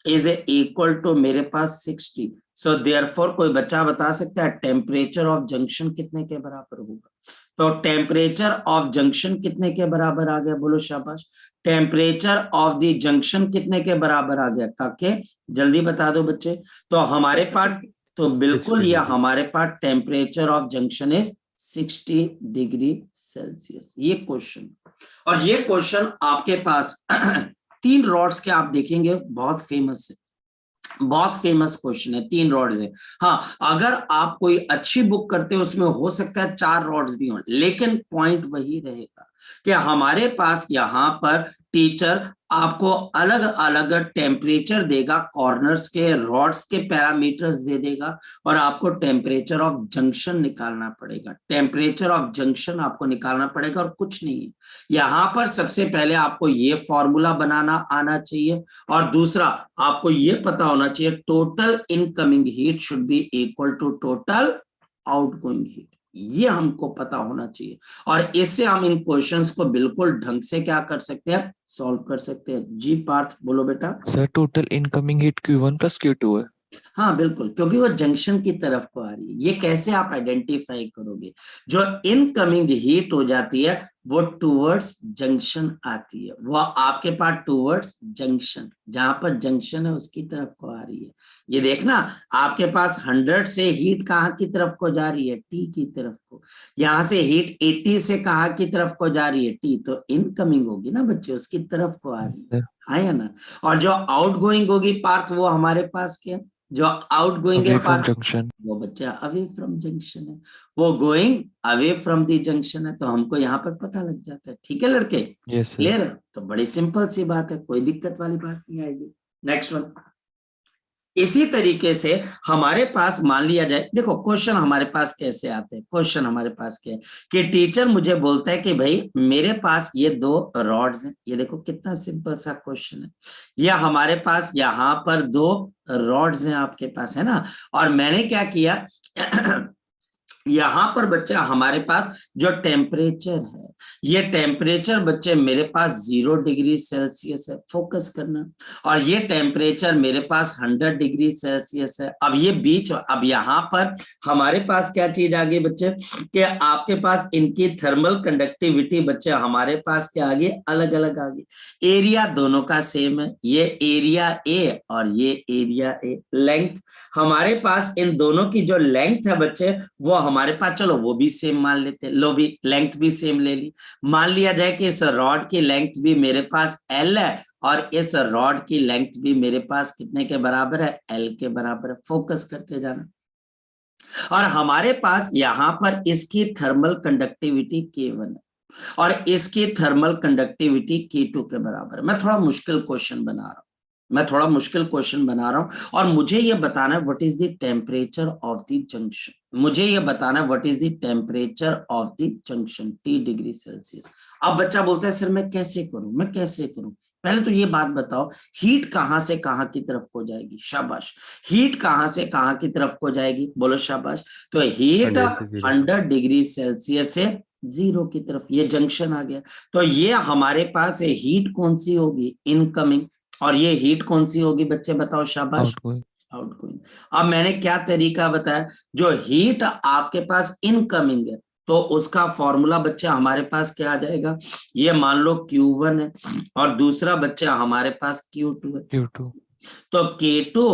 इज इक्वल टू मेरे पास 60। सो देयरफॉर कोई बच्चा बता सकता है टेम्परेचर ऑफ जंक्शन कितने के बराबर होगा, तो टेम्परेचर ऑफ जंक्शन कितने के बराबर आ गया, बोलो शाबाश। टेम्परेचर ऑफ द जंक्शन कितने के बराबर आ गया, काके जल्दी बता दो बच्चे। तो हमारे पास, तो बिल्कुल ये हमारे पास temperature of junction is 60 degree Celsius. ये क्वेश्चन, और ये क्वेश्चन आपके पास 3 रॉड्स के आप देखेंगे, बहुत फेमस है, बहुत फेमस क्वेश्चन है, 3 रॉड्स है। हाँ, अगर आप कोई अच्छी बुक करते हो उसमें हो सकता है 4 रॉड्स भी हों, लेकिन पॉइंट वही रहेगा कि हमारे पास यहाँ पर टीचर आपको अलग अलग टेम्परेचर देगा, कॉर्नर्स के रॉड्स के पैरामीटर्स दे देगा, और आपको टेम्परेचर ऑफ जंक्शन निकालना पड़ेगा। टेम्परेचर ऑफ जंक्शन आपको निकालना पड़ेगा और कुछ नहीं है। यहाँ पर सबसे पहले आपको ये फॉर्मूला बनाना आना चाहिए, और दूसरा आपको ये पता होना चाहिए total incoming heat should be equal to total outgoing heat. ये हमको पता होना चाहिए, और इससे हम इन क्वेश्चंस को बिल्कुल ढंग से क्या कर सकते हैं, सॉल्व कर सकते हैं। जी पार्थ बोलो बेटा। Sir total incoming heat Q1 plus Q2 है। हाँ बिल्कुल, क्योंकि वो जंक्शन की तरफ को आ रही है। ये कैसे आप आइडेंटिफाई करोगे, जो इनकमिंग हीट हो जाती है वो टूवर्ड्स जंक्शन आती है, वो आपके पास टूवर्ड्स जंक्शन, जहां पर जंक्शन है उसकी तरफ को आ रही है। ये देखना, आपके पास 100 से हीट कहाँ की तरफ को जा रही है, टी की तरफ को। यहाँ से हीट 80 से कहाँ की तरफ को जा रही है, टी, तो इनकमिंग होगी ना बच्चे, उसकी तरफ को आ रही है ना। और जो आउट गोइंग होगी पार्थ, वो हमारे पास क्या, जो आउट गोइंग है अवे फ्रॉम पार्थ, जंक्शन। वो बच्चा अवे फ्रॉम जंक्शन है, वो going away from the junction है। तो हमको यहाँ पर पता लग जाता है। ठीक है लड़के, यस सर। क्लियर है? तो बड़ी सिंपल सी बात है, कोई दिक्कत वाली बात नहीं आएगी। Next one. इसी तरीके से हमारे पास मान लिया जाए, देखो क्वेश्चन हमारे पास कैसे आते हैं, क्वेश्चन हमारे पास क्या है कि टीचर मुझे बोलता है कि भाई मेरे पास ये 2 रॉड्स हैं। ये देखो कितना सिंपल सा क्वेश्चन है, ये हमारे पास यहाँ पर 2 रॉड्स हैं आपके पास, है ना। और मैंने क्या किया यहाँ पर बच्चा हमारे पास जो टेम्परेचर है, ये टेम्परेचर बच्चे मेरे पास 0 डिग्री सेल्सियस है, फोकस करना, और ये टेम्परेचर मेरे पास 100 डिग्री सेल्सियस है। अब ये बीच, अब यहाँ पर हमारे पास क्या चीज आ गई बच्चे कि आपके पास इनकी थर्मल कंडक्टिविटी बच्चे हमारे पास क्या आ गई, अलग अलग आ गई। एरिया दोनों का सेम है, ये एरिया ए और ये एरिया ए। लेंथ हमारे पास इन दोनों की जो लेंथ है बच्चे वो हमारे पास, चलो वो भी सेम मान लेते, लो भी लेंथ भी सेम ले ली। मान लिया जाए कि इस रॉड की लेंथ भी मेरे पास एल है और इस रॉड की लेंथ भी मेरे पास कितने के बराबर है, एल के बराबर है। फोकस करते जाना। और हमारे पास यहां पर इसकी थर्मल कंडक्टिविटी K1 है और इसकी थर्मल कंडक्टिविटी K2 के बराबर है। मैं थोड़ा मुश्किल क्वेश्चन बना रहा हूं, और मुझे ये बताना है what is the temperature of the junction. मुझे ये बताना है what is the temperature of the junction, T degree Celsius. अब बच्चा बोलता है सर मैं कैसे करूं। पहले तो ये बात बताओ, हीट कहां से कहां की तरफ को जाएगी, शाबाश। हीट कहां से कहां की तरफ को जाएगी, बोलो शाबाश। तो हीट 100 डिग्री सेल्सियस से 0 की तरफ, ये जंक्शन आ गया। तो ये हमारे पास हीट कौन सी होगी, इनकमिंग, और ये हीट कौन सी होगी बच्चे बताओ शाबाश, आउटगोइंग। आउटगोइंग। अब मैंने क्या तरीका बताया, जो हीट आपके पास इनकमिंग है तो उसका फॉर्मूला बच्चा हमारे पास क्या आ जाएगा, ये मान लो Q1 है और दूसरा बच्चा हमारे पास Q2 है। Q2। तो K2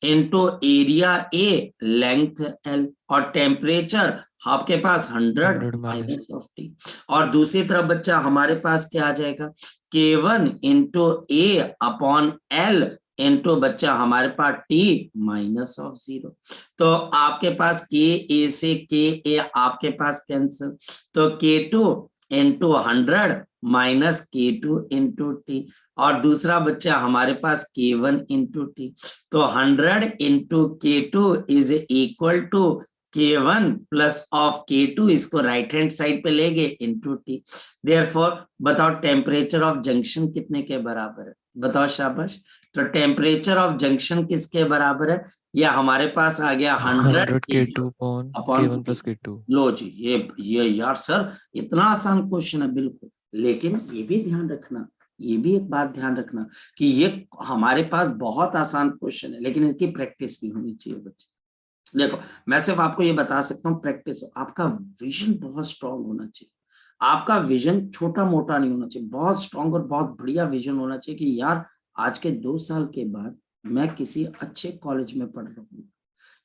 into area A, length L, और टेम्परेचर आपके पास 100 100 माइनस। Minus of T। और दूसरी तरफ बच्चा हमारे पास क्या आ जाएगा, K1 इंटू ए अपॉन L इंटू बच्चा हमारे पास T माइनस ऑफ 0। तो आपके पास K A से K A आपके पास कैंसिल, तो K2 into 100 minus K2 into T, और दूसरा बच्चा हमारे पास K1 इंटू T। तो 100 into K2 is equal to K1 plus of K2, इसको राइट हैंड साइड पे लेंगे इंटू T। देयरफॉर बताओ टेम्परेचर ऑफ जंक्शन कितने के बराबर है, बताओ शाबाश। तो टेम्परेचर ऑफ जंक्शन किसके बराबर है, या हमारे पास आ गया 100 100 K2 upon upon K1 plus K2। लो जी। ये यार सर इतना आसान क्वेश्चन है, बिल्कुल। लेकिन ये भी ध्यान रखना, ये भी एक बात ध्यान रखना कि ये हमारे पास बहुत आसान क्वेश्चन है लेकिन इनकी प्रैक्टिस भी होनी चाहिए बच्चे। देखो मैं सिर्फ आपको ये बता सकता हूँ, प्रैक्टिस, आपका विजन बहुत स्ट्रांग होना चाहिए। आपका विजन छोटा मोटा नहीं होना चाहिए, बहुत स्ट्रांग और बहुत बढ़िया विजन होना चाहिए कि यार आज के 2 साल के बाद मैं किसी अच्छे कॉलेज में पढ़ रहा हूँ,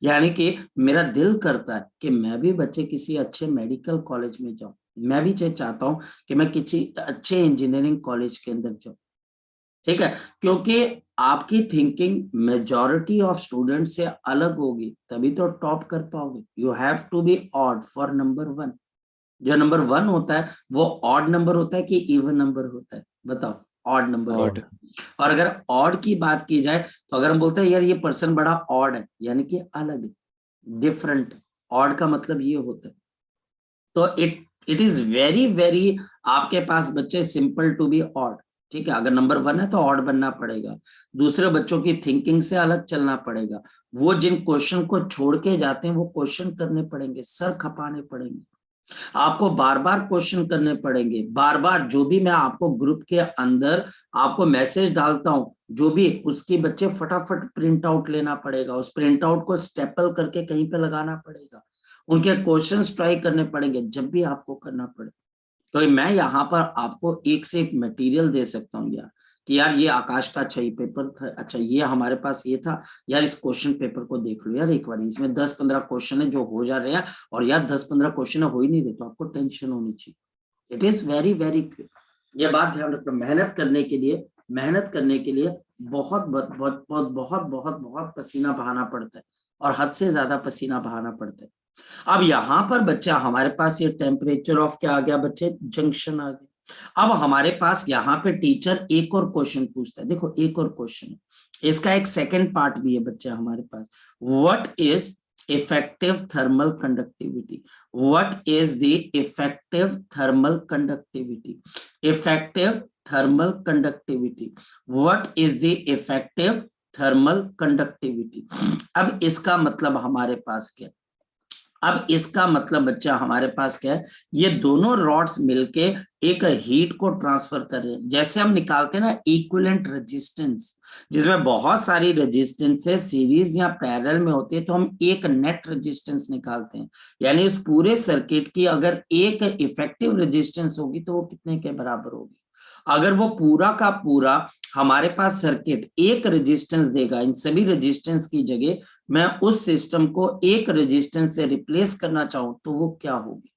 यानी कि मेरा दिल करता है कि मैं भी बच्चे किसी अच्छे मेडिकल कॉलेज में जाऊं, मैं भी चाहता हूं कि मैं किसी अच्छे इंजीनियरिंग कॉलेज के अंदर जाऊं, ठीक है। क्योंकि आपकी थिंकिंग मेजॉरिटी ऑफ स्टूडेंट से अलग होगी, तभी तो टॉप कर पाओगे। You have to be odd for number 1। जो नंबर 1 होता है वो ऑड नंबर होता है कि इवन नंबर होता है, बताओ, ऑड नंबर ऑड। होता है। और अगर ऑड की बात की जाए तो अगर हम बोलते हैं यार ये पर्सन बड़ा ऑड है, यानी कि अलग है, डिफरेंट। ऑड का मतलब ये होता है। तो इट इज वेरी वेरी आपके पास बच्चे सिंपल टू बी ऑड, ठीक है। अगर नंबर 1 है तो ऑड बनना पड़ेगा, दूसरे बच्चों की थिंकिंग से अलग चलना पड़ेगा, वो जिन क्वेश्चन को छोड़ के जाते हैं वो क्वेश्चन करने पड़ेंगे, सर खपाने पड़ेंगे, आपको बार बार क्वेश्चन करने पड़ेंगे, बार बार। जो भी मैं आपको ग्रुप के अंदर आपको मैसेज डालता हूं, जो भी उसकी बच्चे फटाफट प्रिंट आउट लेना पड़ेगा, उस प्रिंट आउट को स्टेपल करके कहीं पे लगाना पड़ेगा, उनके क्वेश्चंस ट्राई करने पड़ेंगे जब भी आपको करना पड़े। तो मैं यहाँ पर आपको एक से एक मटेरियल दे सकता हूँ यार, कि यार ये आकाश का अच्छा ही पेपर था, अच्छा ये हमारे पास ये था यार, इस क्वेश्चन पेपर को देख लो यार एक बार, इसमें 10-15 क्वेश्चन है जो हो जा रहे हैं, और यार 10-15 क्वेश्चन हो ही नहीं रहे तो आपको टेंशन होनी चाहिए। It is very very quick, ये बात ध्यान रखना। मेहनत करने के लिए बहुत बहुत बहुत बहुत बहुत बहुत बहुत पसीना बहाना पड़ता है, और हद से ज्यादा पसीना बहाना पड़ता है। अब यहाँ पर बच्चा हमारे पास ये टेम्परेचर ऑफ क्या आ गया बच्चे, जंक्शन आ गया। अब हमारे पास यहाँ पे टीचर एक और क्वेश्चन पूछता है, देखो एक और क्वेश्चन है, इसका एक सेकंड पार्ट भी है बच्चा हमारे पास। What is effective thermal conductivity, what is the effective thermal conductivity, effective thermal conductivity, what is the effective thermal conductivity. अब इसका मतलब हमारे पास क्या, अब इसका मतलब बच्चा हमारे पास क्या है, ये दोनों रॉड्स मिलके एक हीट को ट्रांसफर कर रहे हैं। जैसे हम निकालते हैं ना इक्विवेलेंट रेजिस्टेंस, जिसमें बहुत सारी रेजिस्टेंस है सीरीज या पैरेलल में होती है, तो हम एक नेट रेजिस्टेंस निकालते हैं। यानी उस पूरे सर्किट की अगर एक इफेक्टिव रेजिस्टेंस होगी तो वो कितने के बराबर होगी। अगर वो पूरा का पूरा हमारे पास सर्किट एक रेजिस्टेंस देगा, इन सभी रेजिस्टेंस की जगह मैं उस सिस्टम को एक रेजिस्टेंस से रिप्लेस करना चाहूं तो वो क्या होगी।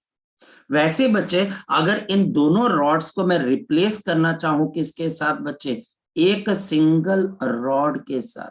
वैसे बच्चे अगर इन दोनों रॉड्स को मैं रिप्लेस करना चाहूं किसके साथ बच्चे, एक सिंगल रॉड के साथ,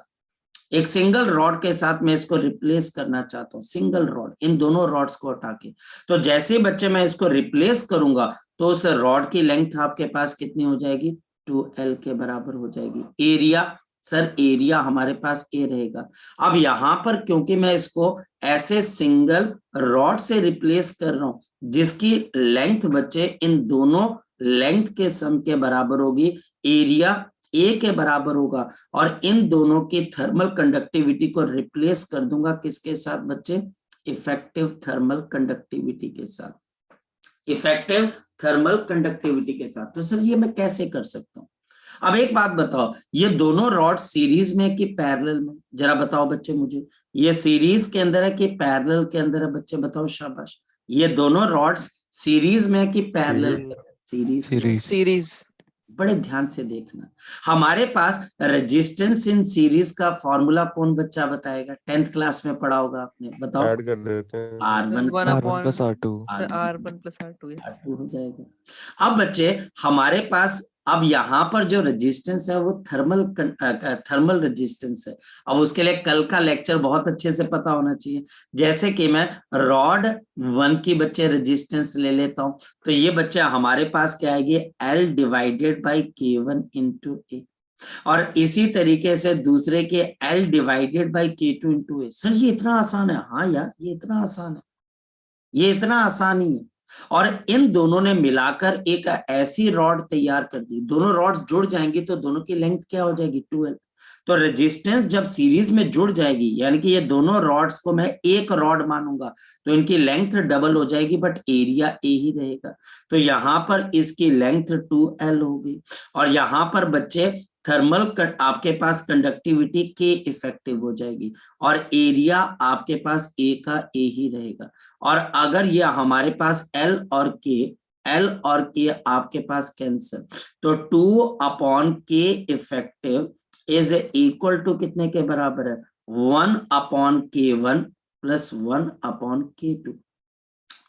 एक सिंगल रॉड के साथ मैं इसको रिप्लेस करना चाहता हूं, सिंगल रॉड, इन दोनों रॉड्स को हटा के। तो जैसे बच्चे मैं इसको रिप्लेस करूंगा तो उस रॉड की लेंथ आपके पास कितनी हो जाएगी, 2L के बराबर हो जाएगी। एरिया, सर एरिया हमारे पास ए रहेगा। अब यहां पर क्योंकि मैं इसको ऐसे सिंगल रॉड से रिप्लेस कर रहा हूं जिसकी लेंथ बच्चे इन दोनों लेंथ के सम के बराबर होगी, एरिया ए के बराबर होगा, और इन दोनों की थर्मल कंडक्टिविटी को रिप्लेस कर दूंगा किसके साथ बच्चे, इफेक्टिव थर्मल कंडक्टिविटी के साथ, इफेक्टिव थर्मल कंडक्टिविटी के साथ। तो सर ये मैं कैसे कर सकता हूं। अब एक बात बताओ, ये दोनों रॉड सीरीज में कि पैरेलल में, जरा बताओ बच्चे मुझे, ये सीरीज के अंदर है कि पैरेलल के अंदर है बच्चे, बताओ शाबाश। ये दोनों रॉड्स सीरीज में है कि पैरेलल सीरीज में, सीरीज में। सीरीज। सीरीज। बड़े ध्यान से देखना, हमारे पास रेजिस्टेंस इन सीरीज का फॉर्मूला कौन बच्चा बताएगा, 10th क्लास में पढ़ा होगा आपने, बताओ। ऐड कर देते हैं। R1 one R1 upon plus R2। R1 + R2। Yes, R2 हो जाएगा। अब बच्चे हमारे पास अब यहाँ पर जो रेजिस्टेंस है वो थर्मल रेजिस्टेंस है। अब उसके लिए कल का लेक्चर बहुत अच्छे से पता होना चाहिए। जैसे कि मैं रॉड 1 की बच्चे रेजिस्टेंस ले लेता हूं, तो ये बच्चे हमारे पास क्या आएगी, L divided by K1 into A, और इसी तरीके से दूसरे के L divided by K2 into A. Sir ये इतना आसान है, हाँ यार ये इतना आसान है, ये इतना आसान ही है। और इन दोनों ने मिलाकर एक ऐसी रॉड तैयार कर दी, दोनों रॉड्स जुड़ जाएंगी तो दोनों की लेंथ क्या हो जाएगी, 2L। तो रेजिस्टेंस जब सीरीज में जुड़ जाएगी, यानी कि ये दोनों रॉड्स को मैं एक रॉड मानूंगा, तो इनकी लेंथ डबल हो जाएगी बट एरिया ए ही रहेगा। तो यहाँ पर इसकी लेंथ 2L होगी, और यहाँ पर बच्चे थर्मल आपके पास कंडक्टिविटी के इफेक्टिव हो जाएगी, और एरिया आपके पास ए का ए ही रहेगा। और अगर ये हमारे पास L और K आपके पास कैंसिल, तो 2/K effective is equal to कितने के बराबर है, 1/K1 प्लस 1/K2।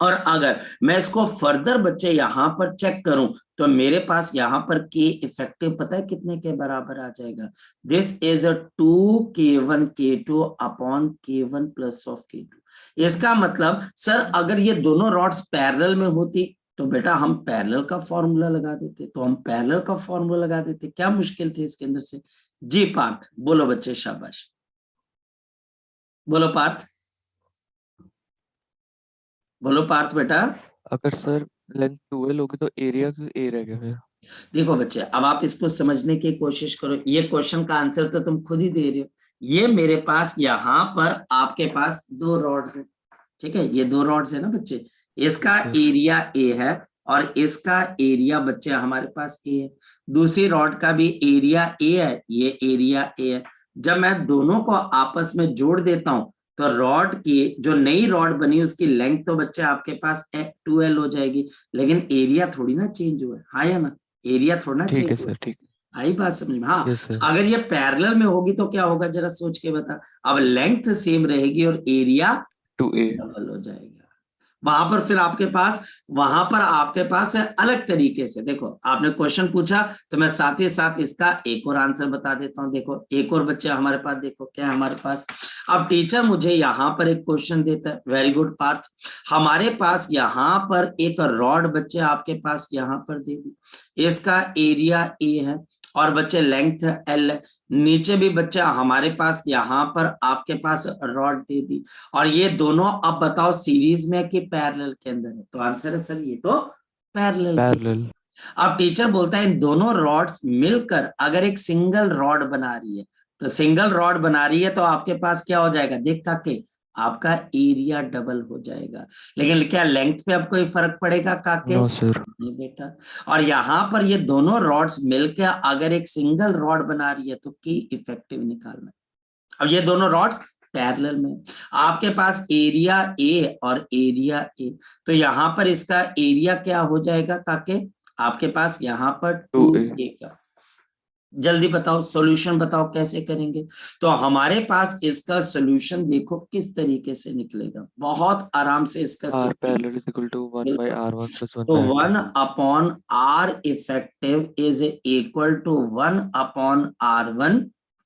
और अगर मैं इसको फर्दर बच्चे यहां पर चेक करूं तो मेरे पास यहां पर K इफेक्टिव पता है कितने के बराबर आ जाएगा, this is a 2K1 K2 upon K1 plus of K2। इसका मतलब सर अगर ये दोनों रॉड्स पैरेलल में होती तो बेटा हम पैरेलल का फॉर्मूला लगा देते, तो हम पैरेलल का फॉर्मूला लगा देते, क्या मुश्किल थे इसके अंदर से। जी पार्थ बोलो बच्चे, शाबाश बोलो पार्थ, बोलो पार्थ बेटा। अगर सर लेंथ 2L होगी तो एरिया क्यों ए रहेगा फिर। देखो बच्चे अब आप इसको समझने की कोशिश करो, ये क्वेश्चन का आंसर तो तुम खुद ही दे रहे हो। ये मेरे पास यहाँ पर आपके पास दो रॉड्स है, ठीक है, ये दो रॉड्स है ना बच्चे, इसका एरिया ए है और इसका एरिया बच्चे हमारे पास ए है, दूसरी रॉड का भी एरिया ए है, ये एरिया ए है। जब मैं दोनों को आपस में जोड़ देता हूं तो रॉड की जो नई रॉड बनी उसकी लेंथ तो बच्चे आपके पास 2L हो जाएगी, लेकिन एरिया थोड़ी ना चेंज हुआ है, हाँ या ना, एरिया थोड़ा ना ठीक है चेंज हुआ सर, है। ठीक। आई बात समझ में, हाँ। Yes sir. अगर ये पैरेलल में होगी तो क्या होगा जरा सोच के बता, अब लेंथ सेम रहेगी और एरिया 2A। डबल हो जाएगा। वहां पर फिर आपके पास, वहां पर आपके पास है अलग तरीके से, देखो आपने क्वेश्चन पूछा तो मैं साथ ही साथ इसका एक और आंसर बता देता हूं। देखो एक और बच्चे हमारे पास, देखो क्या है हमारे पास, अब टीचर मुझे यहाँ पर एक क्वेश्चन देता है, वेरी गुड पार्थ, हमारे पास यहाँ पर एक रॉड बच्चे आपके पास यहाँ पर दे दी, इसका एरिया ए है और बच्चे लेंथ L, नीचे भी बच्चा हमारे पास यहाँ पर आपके पास रॉड दे दी, और ये दोनों अब बताओ सीरीज में कि पैरेलल के अंदर है, तो आंसर है सर ये तो पैरेलल। अब टीचर बोलता है इन दोनों रॉड्स मिलकर अगर एक सिंगल रॉड बना रही है, तो सिंगल रॉड बना रही है तो आपके पास क्या हो जाएगा, देख के आपका एरिया डबल हो जाएगा। लेकिन क्या लेंथ पे अब कोई फर्क पड़ेगा काके? No sir. नहीं बेटा। और यहाँ पर ये दोनों रॉड्स मिलकर अगर एक सिंगल रॉड बना रही है तो की इफेक्टिव निकालना है। अब ये दोनों रॉड्स पैरेलल में, आपके पास एरिया ए और एरिया ए, तो यहाँ पर इसका एरिया क्या हो जाएगा काके? आपके पास यहाँ पर 2a का। जल्दी बताओ सॉल्यूशन बताओ कैसे करेंगे। तो हमारे पास इसका सॉल्यूशन देखो किस तरीके से निकलेगा, बहुत आराम से इसका R solution। parallel is equal to 1 by R1 plus 1 तो by R2. 1/R effective is equal to 1/R1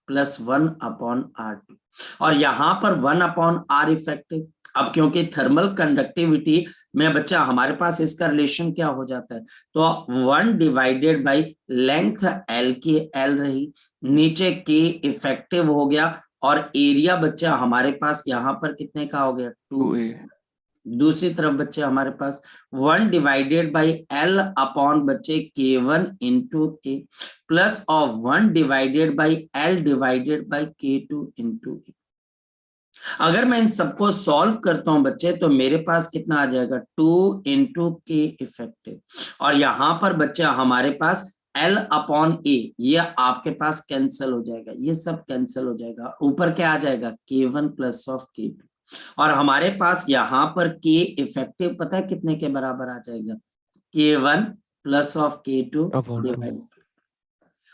plus 1/R2, और यहाँ पर 1/R effective। अब क्योंकि थर्मल कंडक्टिविटी में बच्चा हमारे पास इसका रिलेशन क्या हो जाता है, तो 1 डिवाइडेड बाई लेंथ एल की एल रही, नीचे के इफेक्टिव हो गया, और एरिया बच्चा हमारे पास यहाँ पर कितने का हो गया? 2a। दूसरी तरफ बच्चे हमारे पास 1 डिवाइडेड बाई एल अपॉन बच्चे K1 into A, plus of 1 divided by L divided by K2 into A. अगर मैं इन सबको सॉल्व करता हूं बच्चे तो मेरे पास कितना आ जाएगा? 2 इंटू के इफेक्टिव, और यहां पर बच्चे हमारे पास L अपॉन ए, ये आपके पास कैंसिल हो जाएगा, ये सब कैंसिल हो जाएगा, ऊपर क्या आ जाएगा? K1 प्लस ऑफ K2, और हमारे पास यहाँ पर K इफेक्टिव पता है कितने के बराबर आ जाएगा? K1 plus of K2 divide.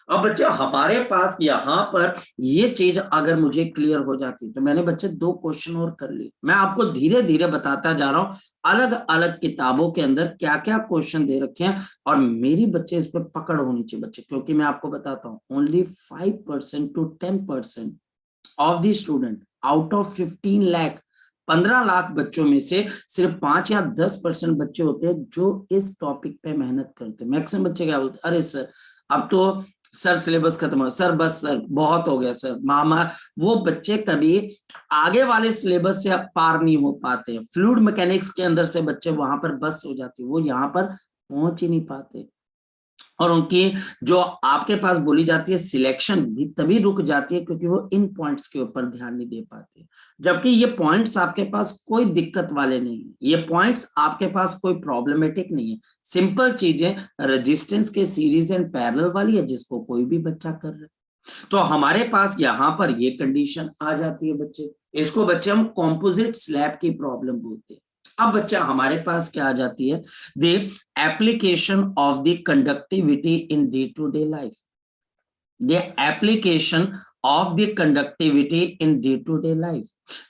अब बच्चे हमारे पास यहाँ पर ये चीज अगर मुझे क्लियर हो जाती तो मैंने बच्चे 2 क्वेश्चन और कर लिए। मैं आपको धीरे धीरे बताता जा रहा हूँ अलग अलग किताबों के अंदर क्या क्या क्वेश्चन दे रखे हैं, और मेरी बच्चे इस पर पकड़ होनी चाहिए बच्चे, क्योंकि मैं आपको बताता हूँ only 5% to 10% of the student out of 15 lakh, 15 lakh बच्चों में से सिर्फ 5 या 10% बच्चे होते हैं जो इस टॉपिक पे मेहनत करते हैं। मैक्सिमम बच्चे क्या बोलते हैं? अरे सर अब तो सर सिलेबस खत्म हो, सर बस सर बहुत हो गया सर मामा। वो बच्चे कभी आगे वाले सिलेबस से अब पार नहीं हो पाते। फ्लूइड मैकेनिक्स के अंदर से बच्चे वहां पर बस हो जाते, वो यहाँ पर पहुंच ही नहीं पाते, और उनकी जो आपके पास बोली जाती है सिलेक्शन भी तभी रुक जाती है क्योंकि वो इन पॉइंट्स के ऊपर ध्यान नहीं दे पाते। जबकि ये पॉइंट्स आपके पास कोई दिक्कत वाले नहीं है, ये पॉइंट्स आपके पास कोई प्रॉब्लमेटिक नहीं है, सिंपल चीजें रेजिस्टेंस के सीरीज एंड पैरेलल वाली है जिसको कोई भी बच्चा कर रहा है। तो हमारे पास यहाँ पर ये कंडीशन आ जाती है बच्चे, इसको बच्चे हम कॉम्पोजिट स्लैब की प्रॉब्लम बोलते हैं। अब बच्चा हमारे पास क्या आ जाती है? The application of the conductivity in day to day life, the application of the conductivity in day to day life,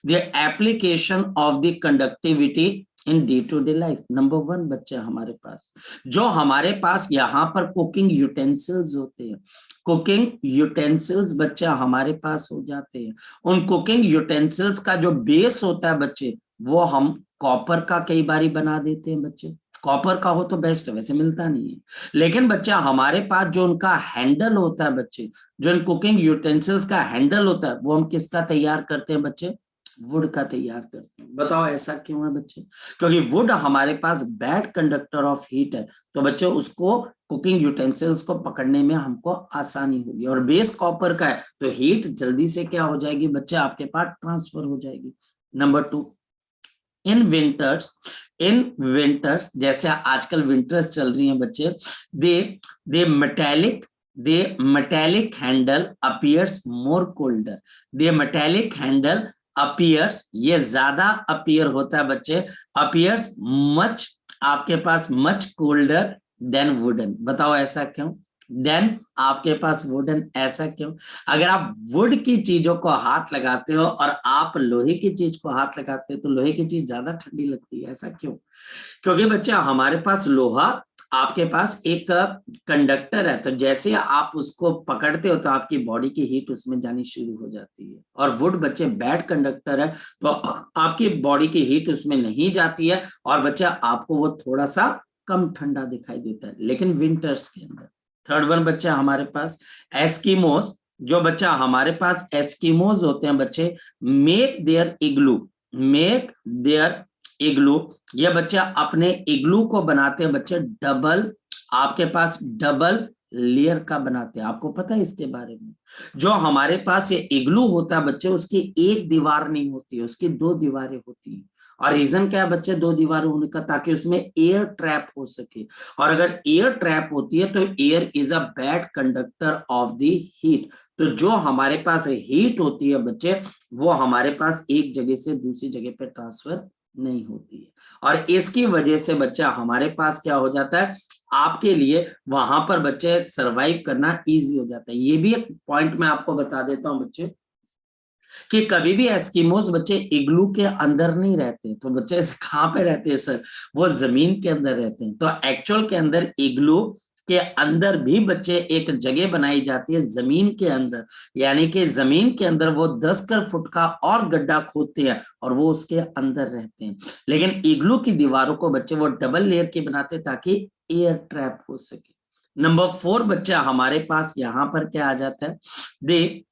the application of the conductivity in day to day life. Number 1 बच्चे हमारे पास जो हमारे पास यहाँ पर cooking utensils होते हैं, cooking utensils बच्चे हमारे पास हो जाते हैं। उन कुकिंग यूटेंसिल्स का जो बेस होता है बच्चे वो हम कॉपर का कई बारी बना देते हैं बच्चे, कॉपर का हो तो बेस्ट है, वैसे मिलता नहीं है। लेकिन बच्चा हमारे पास जो उनका हैंडल होता है बच्चे, जो इन कुकिंग यूटेंसिल्स का हैंडल होता है वो हम किसका तैयार करते हैं बच्चे? वुड का तैयार करते हैं। बताओ ऐसा क्यों है बच्चे? क्योंकि वुड हमारे पास बैड कंडक्टर ऑफ हीट है, तो बच्चे उसको कुकिंग यूटेंसिल्स को पकड़ने में हमको आसानी होगी, और बेस कॉपर का है तो हीट जल्दी से क्या हो जाएगी बच्चे? आपके पास ट्रांसफर हो जाएगी। नंबर 2, इन विंटर्स जैसे आजकल विंटर्स चल रही हैं बच्चे, दे मेटेलिक हैंडल अपीयर्स मोर कोल्डर, दे मेटेलिक हैंडल अपीयर्स, ये ज्यादा अपीयर होता है बच्चे, अपीयर्स मच, आपके पास मच कोल्डर देन वुडन। बताओ ऐसा क्यों? देन आपके पास वुडन, ऐसा क्यों? अगर आप वुड की चीजों को हाथ लगाते हो और आप लोहे की चीज को हाथ लगाते हो तो लोहे की चीज ज्यादा ठंडी लगती है, ऐसा क्यों? क्योंकि बच्चा हमारे पास लोहा आपके पास एक कंडक्टर है, तो जैसे आप उसको पकड़ते हो तो आपकी बॉडी की हीट उसमें जानी शुरू हो जाती है, और वुड बच्चे बैड कंडक्टर है तो आपकी बॉडी की हीट उसमें नहीं जाती है, और बच्चा आपको वो थोड़ा सा कम ठंडा दिखाई देता है। लेकिन विंटर्स के अंदर थर्ड वन बच्चा हमारे पास एस्किमोस, जो बच्चा हमारे पास एस्किमोस होते हैं बच्चे, मेक देयर इग्लू, ये बच्चे अपने इग्लू को बनाते हैं बच्चे डबल, आपके पास डबल लेयर का बनाते हैं, आपको पता है इसके बारे में? जो हमारे पास ये इग्लू होता है बच्चे, उसकी एक दीवार नहीं होती है, उसकी दो दीवारें होती हैं। और रीजन क्या है बच्चे दो दीवार होने का? ताकि उसमें एयर ट्रैप हो सके। और अगर एयर ट्रैप होती है तो air is a bad conductor of the heat. तो जो हमारे पास हीट होती है बच्चे, वो हमारे पास एक जगह से दूसरी जगह पे ट्रांसफर नहीं होती है। और इसकी वजह से बच्चा हमारे पास क्या हो जाता है, आपके लिए वहां पर बच्चे सरवाइव करना इजी हो जाता है। ये भी एक पॉइंट मैं आपको बता देता हूं बच्चे, कि कभी भी एस्किमोस बच्चे इग्लू के अंदर नहीं रहते। तो बच्चे ऐसे कहाँ पे रहते हैं सर? वो जमीन के अंदर रहते हैं। तो एक्चुअल के अंदर इग्लू के अंदर भी बच्चे एक जगह बनाई जाती है जमीन के अंदर, यानी कि जमीन के अंदर वो 10 फुट का और गड्ढा खोदते हैं और वो उसके अंदर रहते हैं। लेकिन इग्लू की दीवारों को बच्चे वो डबल लेयर की बनाते हैं ताकि एयर ट्रैप हो सके। नंबर 4 बच्चा हमारे पास यहाँ पर क्या आ जाता है, दे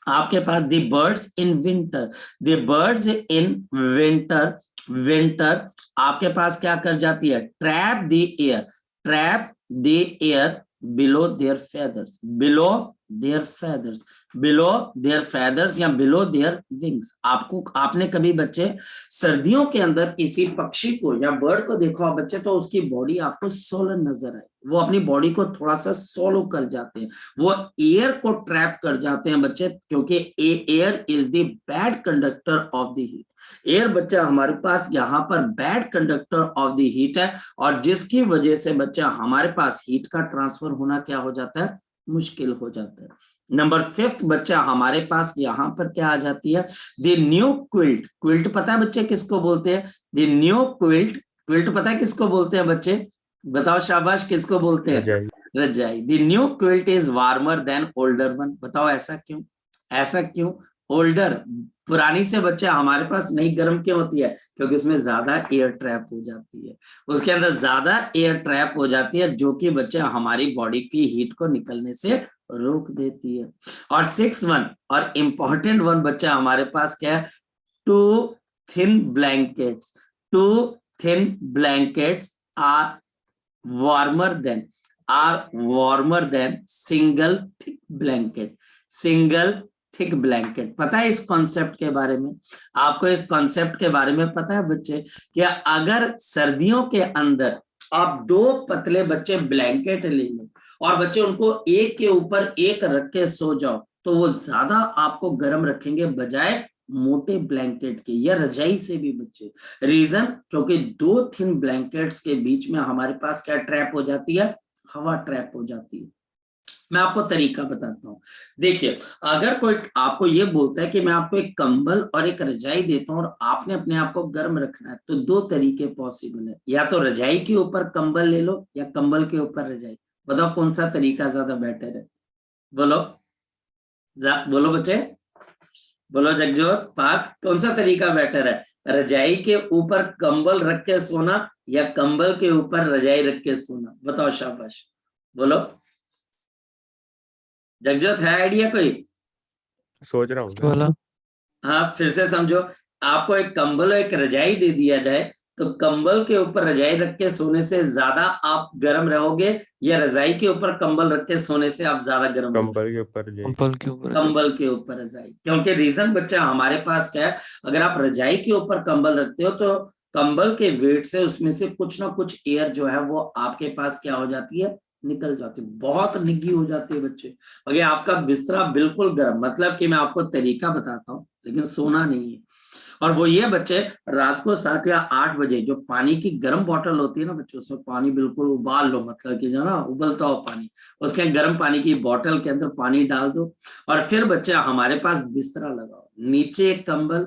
आपके पास the birds in winter, the birds in winter, winter आपके पास क्या कर जाती है, trap the air, trap the air below their feathers, below their feathers, below their feathers या बिलो देयर विंग्स। आपको आपने कभी बच्चे सर्दियों के अंदर किसी पक्षी को या बर्ड को देखो बच्चे, तो उसकी बॉडी आपको सोलन नजर आए, वो अपनी बॉडी को थोड़ा सा सोलो कर जाते हैं, वो एयर को ट्रैप कर जाते हैं बच्चे, क्योंकि air is the bad conductor of the heat. Air बच्चा हमारे पास यहाँ पर bad conductor of the heat है, और जिसकी वजह से बच्चा हमारे पास हीट का ट्रांसफर होना क्या हो जाता है, मुश्किल हो जाता है। नंबर 5 बच्चा हमारे पास यहाँ पर क्या आ जाती है, द न्यू क्विल्ट। क्विल्ट पता है बच्चे किसको बोलते हैं? द न्यू क्विल्ट, क्विल्ट पता है किसको बोलते हैं बच्चे? बताओ शाबाश, किसको बोलते हैं? रजाई। रजाई। The new quilt is warmer than older one. बताओ ऐसा क्यों? ऐसा क्यों? ओल्डर, पुरानी से बच्चा हमारे पास नई गर्म क्यों होती है? क्योंकि उसमें ज्यादा एयर ट्रैप हो जाती है, उसके अंदर ज्यादा एयर ट्रैप हो जाती है, जो कि बच्चा हमारी बॉडी की हीट को निकलने से रोक देती है। और 6 वन और इंपॉर्टेंट वन बच्चा हमारे पास क्या है, two thin blankets, two thin blankets are warmer than single thick blanket, single thick blanket. पता है इस कॉन्सेप्ट के बारे में? आपको इस कॉन्सेप्ट के बारे में पता है बच्चे, कि अगर सर्दियों के अंदर आप 2 पतले बच्चे ब्लैंकेट ले लो और बच्चे उनको एक के ऊपर एक रख के सो जाओ, तो वो ज्यादा आपको गर्म रखेंगे बजाय मोटे ब्लैंकेट के या रजाई से भी बच्चे। रीजन, क्योंकि 2 थिन ब्लैंकेट्स के बीच में हमारे पास क्या ट्रैप हो जाती है, हवा ट्रैप हो जाती है। मैं आपको तरीका बताता हूँ। देखिए, अगर कोई आपको ये बोलता है कि मैं आपको एक कंबल और एक रजाई देता हूँ और आपने अपने आप को गर्म रखना है, तो 2 तरीके पॉसिबल है, या तो रजाई के ऊपर कंबल ले लो या कंबल के ऊपर रजाई। बताओ कौन सा तरीका ज्यादा बेटर है? बोलो, बोलो बच्चे, बोलो जगजोत, पार्थ, कौन सा तरीका बेटर है? रजाई के ऊपर कंबल रख के सोना या कंबल के ऊपर रजाई रख के सोना? बताओ शाबाश, बोलो। जगजोत, है आइडिया कोई? सोच रहा हूँ मैं। वाला हाँ, फिर से समझो। आपको एक कंबल और एक रजाई दे दिया जाए, तो कंबल के ऊपर रजाई रख के सोने से ज्यादा आप गर्म रहोगे, या रजाई के ऊपर कंबल रख के सोने से आप ज्यादा गर्म रहोगे? कंबल के ऊपर रजाई। कंबल के ऊपर कंबल के ऊपर रजाई। क्योंकि रीजन बच्चा हमारे पास क्या है, अगर आप रजाई के ऊपर कंबल रखते हो तो कंबल के वेट से उसमें से कुछ ना कुछ एयर जो है वो आपके पास क्या हो जाती है, निकल जाती है, बहुत निग्गी हो जाती है बच्चे। अगर आपका बिस्तरा बिल्कुल गर्म, मतलब कि मैं आपको तरीका बताता हूँ लेकिन सोना नहीं है। और वो ये बच्चे, रात को 7 या 8 बजे जो पानी की गर्म बोतल होती है ना बच्चों, उसमें पानी बिल्कुल उबाल लो, मतलब कि जो ना उबलता हो पानी, उसके गर्म पानी की बोतल के अंदर पानी डाल दो, और फिर बच्चे हमारे पास बिस्तरा लगाओ, नीचे एक कंबल,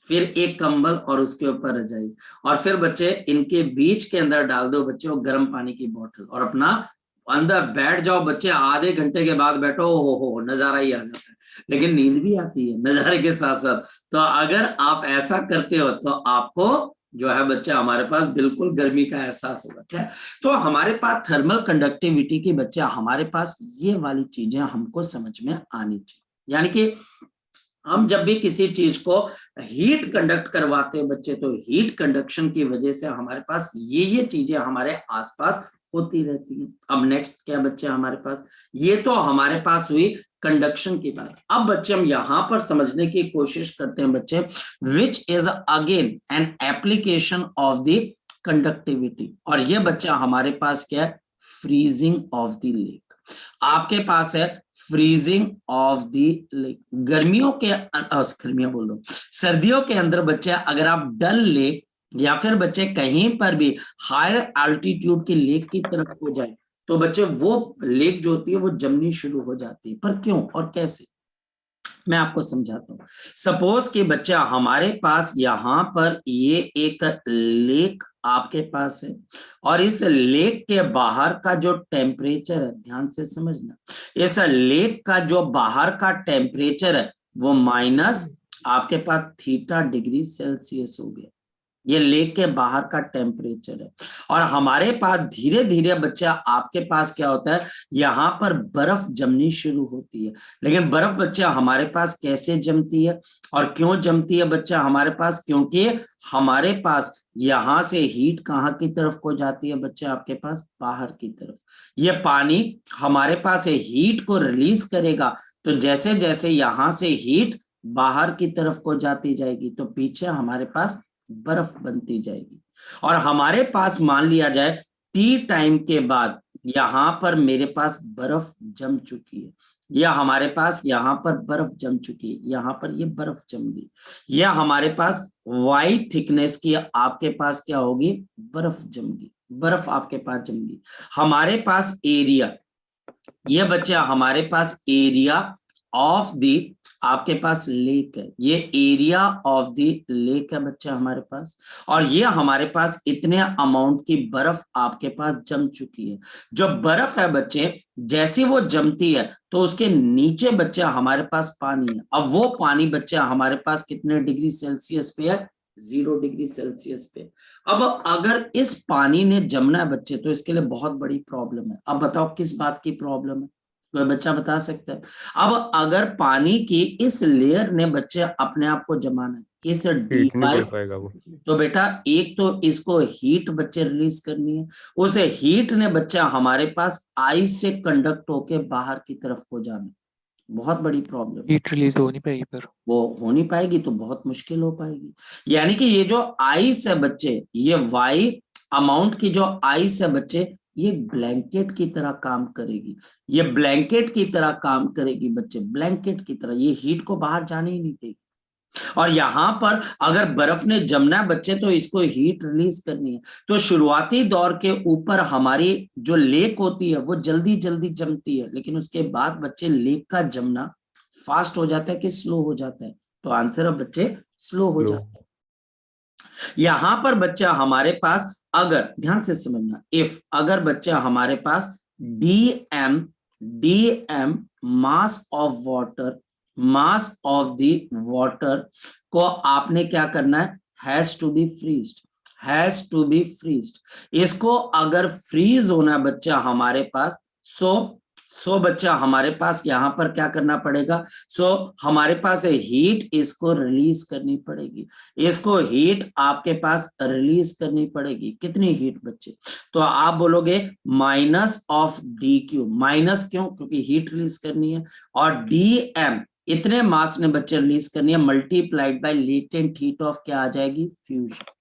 फिर एक कंबल और उसके ऊपर रजाई, और फिर बच्चे इनके बीच के अंदर डाल दो बच्चे वो गर्म पानी की बोतल, और अपना अंदर बैठ जाओ बच्चे। आधे घंटे के बाद बैठो, हो नजारा ही आ जाता है, लेकिन नींद भी आती है नजारे के साथ साथ। तो अगर आप ऐसा करते हो तो आपको जो है बच्चे हमारे पास बिल्कुल गर्मी का एहसास होगा। क्या? तो हमारे पास थर्मल कंडक्टिविटी की बच्चे हमारे पास ये वाली चीजें हमको समझ में आनी चाहिए। यानी कि हम जब भी किसी चीज को हीट कंडक्ट करवाते हैं बच्चे, तो हीट कंडक्शन की वजह से हमारे पास ये चीजें हमारे आसपास होती रहती है। अब नेक्स्ट क्या बच्चे हमारे पास, ये तो हमारे पास हुई कंडक्शन की बात। अब बच्चे हम यहां पर समझने की कोशिश करते हैं बच्चे, which is again an application of the conductivity. और ये बच्चा हमारे पास क्या है, फ्रीजिंग ऑफ द लेक। आपके पास है फ्रीजिंग ऑफ द लेक। गर्मियों के गर्मियां बोल रहा हूं, सर्दियों के अंदर बच्चे अगर आप डल लेक या फिर बच्चे कहीं पर भी हायर एल्टीट्यूड की लेक की तरफ हो जाए तो बच्चे वो लेक जो होती है वो जमनी शुरू हो जाती है। पर क्यों और कैसे, मैं आपको समझाता हूं। सपोज कि बच्चा हमारे पास यहां पर ये एक लेक आपके पास है और इस लेक के बाहर का जो टेम्परेचर है, ध्यान से समझना, इस लेक का जो बाहर का टेम्परेचर है वो माइनस आपके पास थीटा डिग्री सेल्सियस हो गया। ये लेक के बाहर का टेम्परेचर है। और हमारे पास धीरे धीरे बच्चा आपके पास क्या होता है, यहाँ पर बर्फ जमनी शुरू होती है। लेकिन बर्फ बच्चा हमारे पास कैसे जमती है और क्यों जमती है बच्चा हमारे पास, क्योंकि हमारे पास यहां से हीट कहाँ की तरफ को जाती है बच्चे, आपके पास बाहर की तरफ। ये पानी हमारे पास हीट को रिलीज करेगा, तो जैसे जैसे यहां से हीट बाहर की तरफ को जाती जाएगी तो पीछे हमारे पास बर्फ बनती जाएगी। और हमारे पास मान लिया जाए टी टाइम के बाद यहां पर मेरे पास बर्फ जम चुकी है, या हमारे पास यहाँ पर बर्फ जम चुकी है, यहाँ पर ये बर्फ जम गई, या हमारे पास वाई थिकनेस की आपके पास क्या होगी, बर्फ जम गई, बर्फ आपके पास जम गई। हमारे पास एरिया, ये बच्चा हमारे पास एरिया ऑफ द आपके पास लेक है, ये एरिया ऑफ द लेक है बच्चा हमारे पास। और ये हमारे पास इतने अमाउंट की बर्फ आपके पास जम चुकी है। जो बर्फ है बच्चे जैसे वो जमती है तो उसके नीचे बच्चा हमारे पास पानी है। अब वो पानी बच्चा हमारे पास कितने डिग्री सेल्सियस पे है, 0 डिग्री सेल्सियस पे। अब अगर इस पानी ने जमना है बच्चे तो इसके लिए बहुत बड़ी प्रॉब्लम है। अब बताओ किस बात की प्रॉब्लम है, कोई बच्चा बता सकता है। अब अगर पानी की इस लेयर ने बच्चे अपने आप को जमाना है, इस हीट नहीं दे पाएगा वो। तो बेटा एक तो इसको हीट बच्चे रिलीज करनी है, उसे हीट ने बच्चा हमारे पास आइस से कंडक्ट होके बाहर की तरफ हो जाना, बहुत बड़ी प्रॉब्लम। हीट रिलीज हो नहीं पाएगी, पर वो हो नहीं पाएगी तो बहुत मुश्किल हो पाएगी। यानी कि ये जो आइस है बच्चे, ये वाई अमाउंट की जो आइस है बच्चे, ये ब्लैंकेट की तरह काम करेगी, ये ब्लैंकेट की तरह काम करेगी बच्चे, ब्लैंकेट की तरह, ये हीट को बाहर जाने ही नहीं देगी। और यहां पर अगर बर्फ ने जमना है बच्चे तो इसको हीट रिलीज करनी है। तो शुरुआती दौर के ऊपर हमारी जो लेक होती है वो जल्दी जल्दी जमती है, लेकिन उसके बाद बच्चे लेक का जमना फास्ट हो जाता है कि स्लो हो जाता है, तो आंसर अब बच्चे स्लो हो जाता है। यहां पर बच्चा हमारे पास अगर ध्यान से समझना, इफ अगर बच्चा हमारे पास DM mass of water, mass of the water को आपने क्या करना है, has to be freezed, has to be freezed. इसको अगर फ्रीज होना बच्चा हमारे पास, सो बच्चा हमारे पास यहां पर क्या करना पड़ेगा, हमारे पास हीट इसको रिलीज करनी पड़ेगी, इसको हीट आपके पास रिलीज करनी पड़ेगी। कितनी हीट बच्चे, तो आप बोलोगे minus of D Q, minus क्यों, क्योंकि हीट रिलीज करनी है, और डी एम इतने मास ने बच्चे रिलीज करनी है, multiplied bye latent heat of क्या आ जाएगी, फ्यूजन।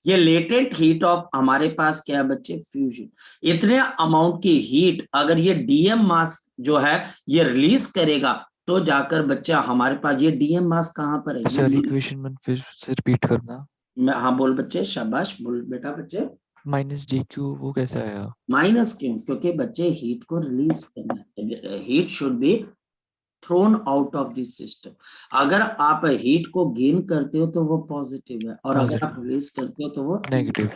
ये लेटेंट हीट ऑफ हमारे पास क्या है बच्चे, फ्यूजन। इतने अमाउंट की हीट अगर ये डीएम मास जो है ये रिलीज करेगा तो जाकर बच्चा हमारे पास ये डीएम मास कहां पर है, सर इक्वेशन में फिर से रिपीट करना। हाँ बोल बच्चे, शाबाश बोल बेटा बच्चे। माइनस डी क्यू वो कैसे आया? माइनस क्यों, क्योंकि बच्चे हीट को रिलीज करना है, heat should be thrown out of this system. अगर आप हीट को गेन करते हो तो वो पॉजिटिव है, और अगर आप रिलीज करते हो तो वो नेगेटिव।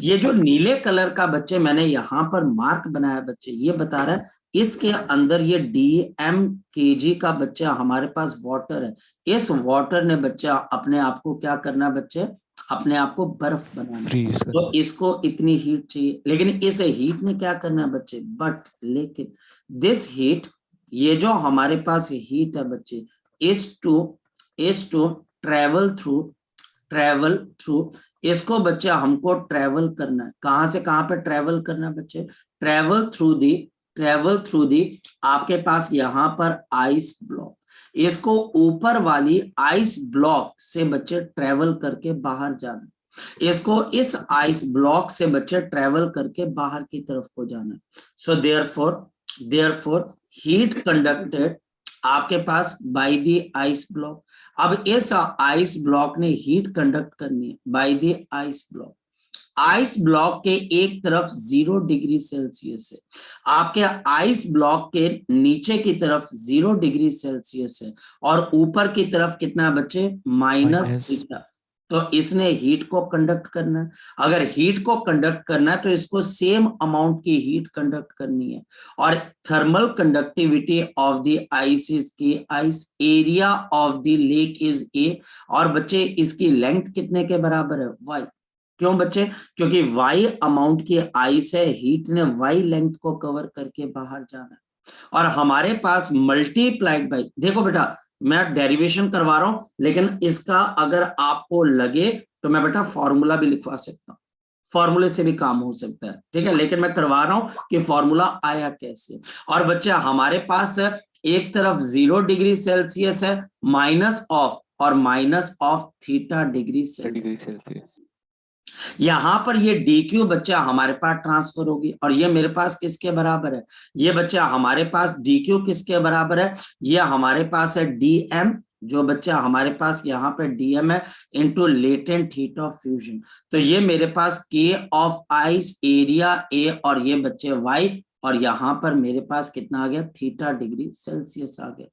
ये जो नीले कलर का बच्चे मैंने यहाँ पर मार्क बनाया बच्चे, ये बता रहा है इसके अंदर ये डीएम केजी का बच्चा हमारे पास वाटर है। इस वाटर ने बच्चा अपने आप को क्या करना है बच्चे, अपने आप को बर्फ बनाना है, तो इसको इतनी हीट चाहिए। लेकिन इस हीट ने क्या करना है बच्चे, बट लेकिन दिस हीट, ये जो हमारे पास हीट है बच्चे, is to travel through travel through, इसको बच्चे हमको ट्रेवल करना है, कहां से कहां पे ट्रेवल करना है बच्चे, ट्रेवल थ्रू दी आपके पास यहाँ पर आइस ब्लॉक, इसको ऊपर वाली आइस ब्लॉक से बच्चे ट्रेवल करके बाहर जाना, इसको इस आइस ब्लॉक से बच्चे ट्रेवल करके बाहर की तरफ को जाना। सो देयरफॉर हीट कंडक्टेड आपके पास बाय द आइस ब्लॉक। अब इस आइस ब्लॉक ने हीट कंडक्ट करनी है by the ice block. Ice block के एक तरफ 0 डिग्री सेल्सियस है, आपके आइस ब्लॉक के नीचे की तरफ 0 डिग्री सेल्सियस है, और ऊपर की तरफ कितना बच्चे माइनस थीटा। तो इसने हीट को कंडक्ट करना है, अगर हीट को कंडक्ट करना है तो इसको सेम अमाउंट की हीट कंडक्ट करनी है। और thermal conductivity of the ice is K ice, area of the lake is A, और बच्चे इसकी लेंथ कितने के बराबर है, वाई। क्यों बच्चे, क्योंकि वाई अमाउंट की आइस है, हीट ने वाई लेंथ को कवर करके बाहर जाना है। और हमारे पास मल्टीप्लाइड बाई, देखो बेटा मैं डेरिवेशन करवा रहा हूं, लेकिन इसका अगर आपको लगे तो मैं बेटा फॉर्मूला भी लिखवा सकता हूं, फॉर्मूले से भी काम हो सकता है, ठीक है, लेकिन मैं करवा रहा हूं कि फॉर्मूला आया कैसे। और बच्चा हमारे पास एक तरफ 0 डिग्री सेल्सियस है, minus of theta degree Celsius. यहां पर ये dq बच्चा हमारे पास ट्रांसफर होगी, और ये मेरे पास किसके बराबर है, ये बच्चा हमारे पास dq किसके बराबर है, ये हमारे पास है dm, जो बच्चा हमारे पास यहाँ पे dm है, into latent heat of fusion. तो ये मेरे पास k of ice area a, और ये बच्चे y, और यहाँ पर मेरे पास कितना आ गया, थीटा डिग्री सेल्सियस आ गया।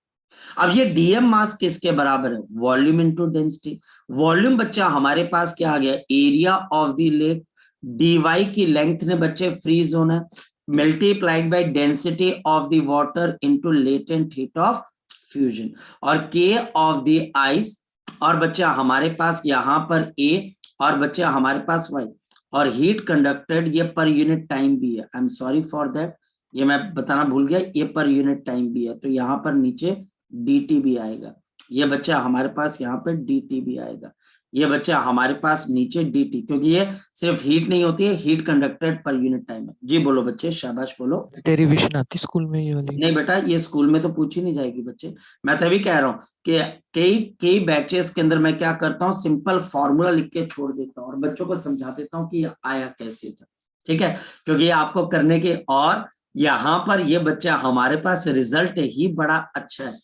अब ये डीएम मास किसके बराबर है, वॉल्यूम इनटू डेंसिटी। वॉल्यूम बच्चा हमारे पास क्या आ गया, area of the lake, d y की लेंथ ने बच्चे फ्रीज होना है, multiplied by density of the water into latent heat of fusion, और के ऑफ द आइस, और बच्चा हमारे पास यहाँ पर ए, और बच्चा हमारे पास वाई, और हीट कंडक्टेड ये पर यूनिट टाइम भी है, I am sorry for that, ये मैं बताना भूल गया, ये पर यूनिट टाइम भी है, तो यहाँ पर नीचे dt भी आएगा, ये बच्चा हमारे पास यहाँ पे dt भी आएगा, ये बच्चा हमारे पास नीचे dt, क्योंकि ये सिर्फ हीट नहीं होती है, heat conducted per unit time है। जी बोलो बच्चे, शाबाश बोलो। डेरिवेशन आती स्कूल में ये वाली? नहीं बेटा, ये स्कूल में तो पूछी नहीं जाएगी बच्चे, मैं तभी कह रहा हूँ कि कई बैचेस के अंदर मैं क्या करता हूँ, सिंपल फॉर्मूला लिख के छोड़ देता हूँ और बच्चों को समझा देता हूँ कि ये आया कैसे था, ठीक है, क्योंकि ये आपको करने के, और यहाँ पर ये बच्चा हमारे पास रिजल्ट ही बड़ा अच्छा है।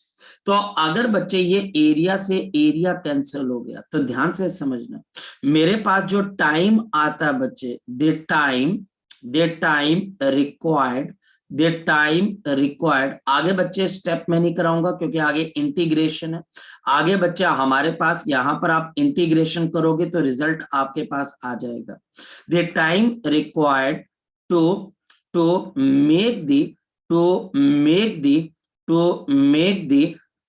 तो अगर बच्चे ये एरिया से एरिया कैंसिल हो गया, तो ध्यान से समझना, मेरे पास जो टाइम आता है बच्चे, द टाइम रिक्वायर्ड, आगे बच्चे स्टेप में नहीं कराऊंगा क्योंकि आगे इंटीग्रेशन है, आगे बच्चा हमारे पास यहाँ पर आप इंटीग्रेशन करोगे तो रिजल्ट आपके पास आ जाएगा। The time required to make the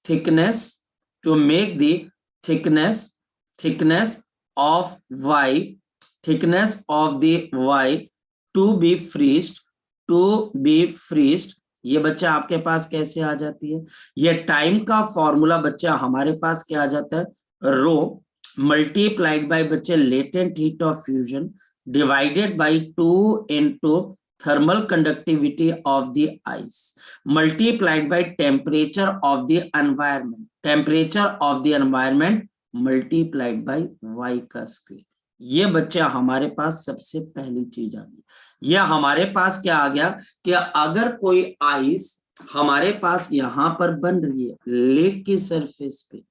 thickness of the y to be freezed, ये बच्चा आपके पास कैसे आ जाती है, ये टाइम का फॉर्मूला बच्चा हमारे पास क्या आ जाता है, रो मल्टीप्लाइड बाय बच्चे latent heat of fusion divided by 2 into thermal conductivity of the ice multiplied by temperature of the environment multiplied by y का स्क्वायर। ये बच्चा हमारे पास सबसे पहली चीज आ गई। ये हमारे पास क्या आ गया कि अगर कोई आइस हमारे पास यहां पर बन रही है लेक की सरफेस पे,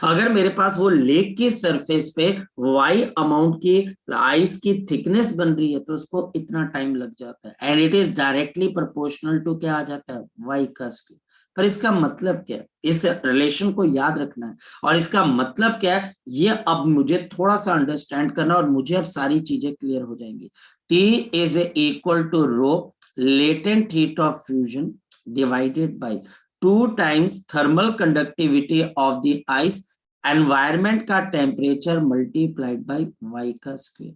अगर मेरे पास वो लेक की सरफेस पे y अमाउंट की आइस की थिकनेस बन रही है तो उसको इतना टाइम लग जाता है, and it is directly proportional to क्या आ जाता है, y का स्क्वायर। पर इसका मतलब क्या है, इस रिलेशन को याद रखना है, और इसका मतलब क्या है ये अब मुझे थोड़ा सा अंडरस्टैंड करना, और मुझे अब सारी चीजें क्लियर हो जाएंगी। T is equal to rho latent heat of fusion divided by 2 times thermal conductivity of the ice, environment का टेम्परेचर मल्टीप्लाइड बाय y का स्क्वायर।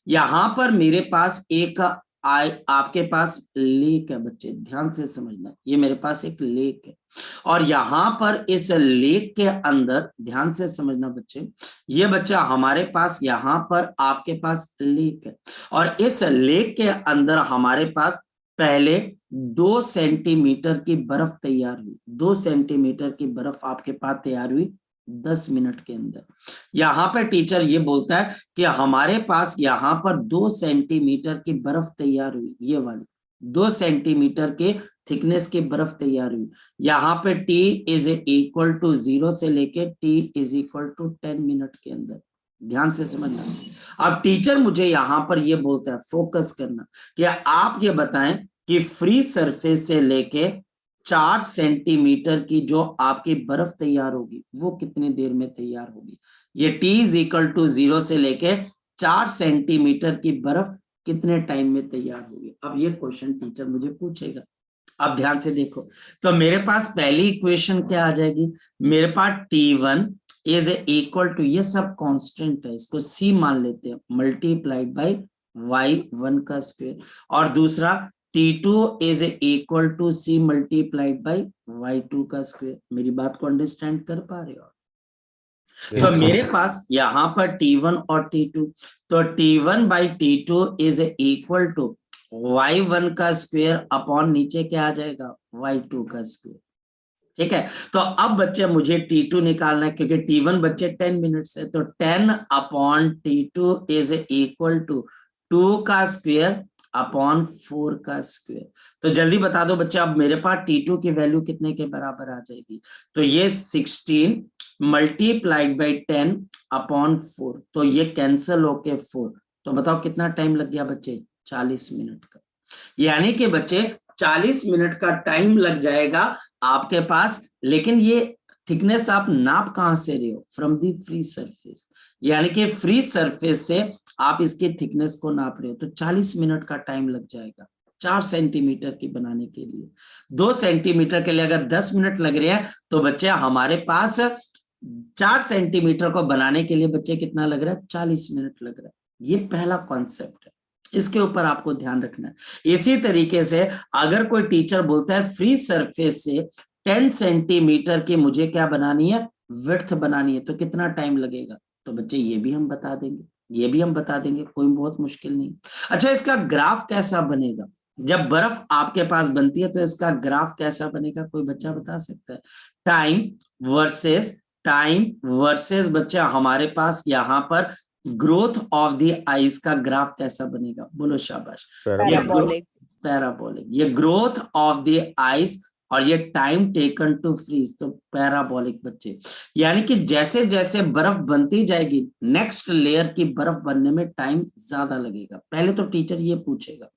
यहां पर मेरे पास एक आपके पास लेक है बच्चे, ध्यान से समझना, ये मेरे पास एक लेक है और यहाँ पर इस लेक के अंदर ध्यान से समझना बच्चे, ये बच्चा हमारे पास यहाँ पर आपके पास लेक है और इस लेक के अंदर हमारे पास पहले 2 सेंटीमीटर की बर्फ तैयार हुई, 2 सेंटीमीटर की बर्फ आपके पास तैयार हुई 10 मिनट के अंदर। यहाँ पर टीचर ये बोलता है कि हमारे पास यहाँ पर 2 सेंटीमीटर की बर्फ तैयार हुई, ये वाली 2 सेंटीमीटर के थिकनेस की बर्फ तैयार हुई। यहाँ पे t इज इक्वल टू 0 से लेके t is equal to 10 minute के अंदर। ध्यान से समझना। अब टीचर मुझे यहाँ पर ये बोलता है, फोकस करना, कि आप ये बताएं कि फ्री सरफेस से लेके 4 सेंटीमीटर की जो आपकी बर्फ तैयार होगी वो कितनी देर में तैयार होगी। ये t इज इक्वल टू 0 से लेके 4 सेंटीमीटर की बर्फ कितने टाइम में तैयार होगी। अब ये क्वेश्चन टीचर मुझे पूछेगा। अब ध्यान से देखो, तो मेरे पास पहली इक्वेशन क्या आ जाएगी, मेरे पास T1 इज इक्वल टू, ये सब कांस्टेंट है, इसको C मान लेते हैं, मल्टीप्लाइड बाय y1 का स्क्वायर, और दूसरा T2 is equal to C multiplied by y2 का स्क्वायर। मेरी बात को अंडरस्टैंड कर पा रहे हो? तो मेरे पास यहाँ पर T1 और T2, तो T1 by T2 is equal to y1 का स्क्वायर अपॉन नीचे क्या आ जाएगा, y2 का स्क्वायर। ठीक है, तो अब बच्चे मुझे T2 निकालना है, क्योंकि T1 बच्चे 10 मिनट्स है, तो 10 upon T2 is equal to 2 का स्क्वायर अपॉन 4 का स्क्वायर। तो जल्दी बता दो बच्चे, अब मेरे पास T2 की वैल्यू कितने के बराबर आ जाएगी, तो ये 16 मल्टीप्लाइड बाई 10 अपॉन 4, तो ये कैंसल होके 4, तो बताओ कितना टाइम लग गया बच्चे, 40 मिनट का। यानी कि बच्चे 40 मिनट का टाइम लग जाएगा आपके पास, लेकिन ये थिकनेस आप नाप कहां से रहे हो, फ्रॉम दी फ्री सरफेस, यानी कि फ्री सरफेस से आप इसकी थिकनेस को नाप रहे हो, तो 40 मिनट का टाइम लग जाएगा 4 सेंटीमीटर की बनाने के लिए। 2 सेंटीमीटर के लिए अगर 10 मिनट लग रहे हैं, तो बच्चे हमारे पास 4 सेंटीमीटर को बनाने के लिए बच्चे कितना लग रहा है, 40 मिनट लग रहा है। ये पहला कॉन्सेप्ट है, इसके ऊपर आपको ध्यान रखना है। इसी तरीके से अगर कोई टीचर बोलता है फ्री सरफेस से 10 सेंटीमीटर की मुझे क्या बनानी है, विड्थ बनानी है, तो कितना टाइम लगेगा, तो बच्चे ये भी हम बता देंगे, ये भी हम बता देंगे, कोई बहुत मुश्किल नहीं। अच्छा, इसका ग्राफ कैसा बनेगा, जब बर्फ आपके पास बनती है तो इसका ग्राफ कैसा बनेगा, कोई बच्चा बता सकता है? टाइम वर्सेस बच्चा हमारे पास यहाँ पर ग्रोथ ऑफ द आइस का ग्राफ कैसा बनेगा, बोलो शाबाश। पैराबोलिक, ये ग्रोथ ऑफ द आइस और ये टाइम टेकन टू फ्रीज, तो पैराबोलिक बच्चे, यानी कि जैसे जैसे बर्फ बनती जाएगी नेक्स्ट लेयर की बर्फ बनने में टाइम ज्यादा लगेगा। पहले तो टीचर ये पूछेगा।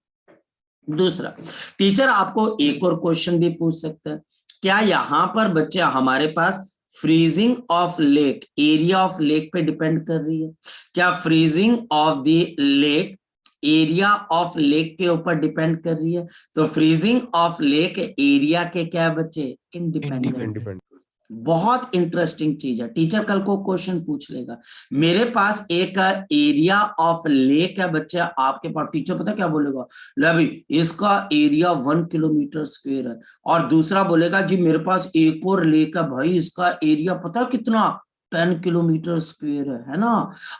दूसरा, टीचर आपको एक और क्वेश्चन भी पूछ सकता है, क्या यहाँ पर बच्चे हमारे पास freezing of lake, area of lake पे डिपेंड कर रही है? क्या freezing of the lake area of lake के ऊपर डिपेंड कर रही है? तो फ्रीजिंग ऑफ लेक एरिया के क्या है बच्चे, इंडिपेंडेंट। बहुत इंटरेस्टिंग चीज है, टीचर कल को क्वेश्चन पूछ लेगा। मेरे पास एक एरिया ऑफ लेक है बच्चे आपके पास, टीचर पता क्या बोलेगा, ले भाई इसका एरिया 1 किलोमीटर स्क्वायर है, और दूसरा बोलेगा जी मेरे पास एक और लेक है भाई, इसका एरिया पता कितना, 10 किलोमीटर स्क्वायर है ना।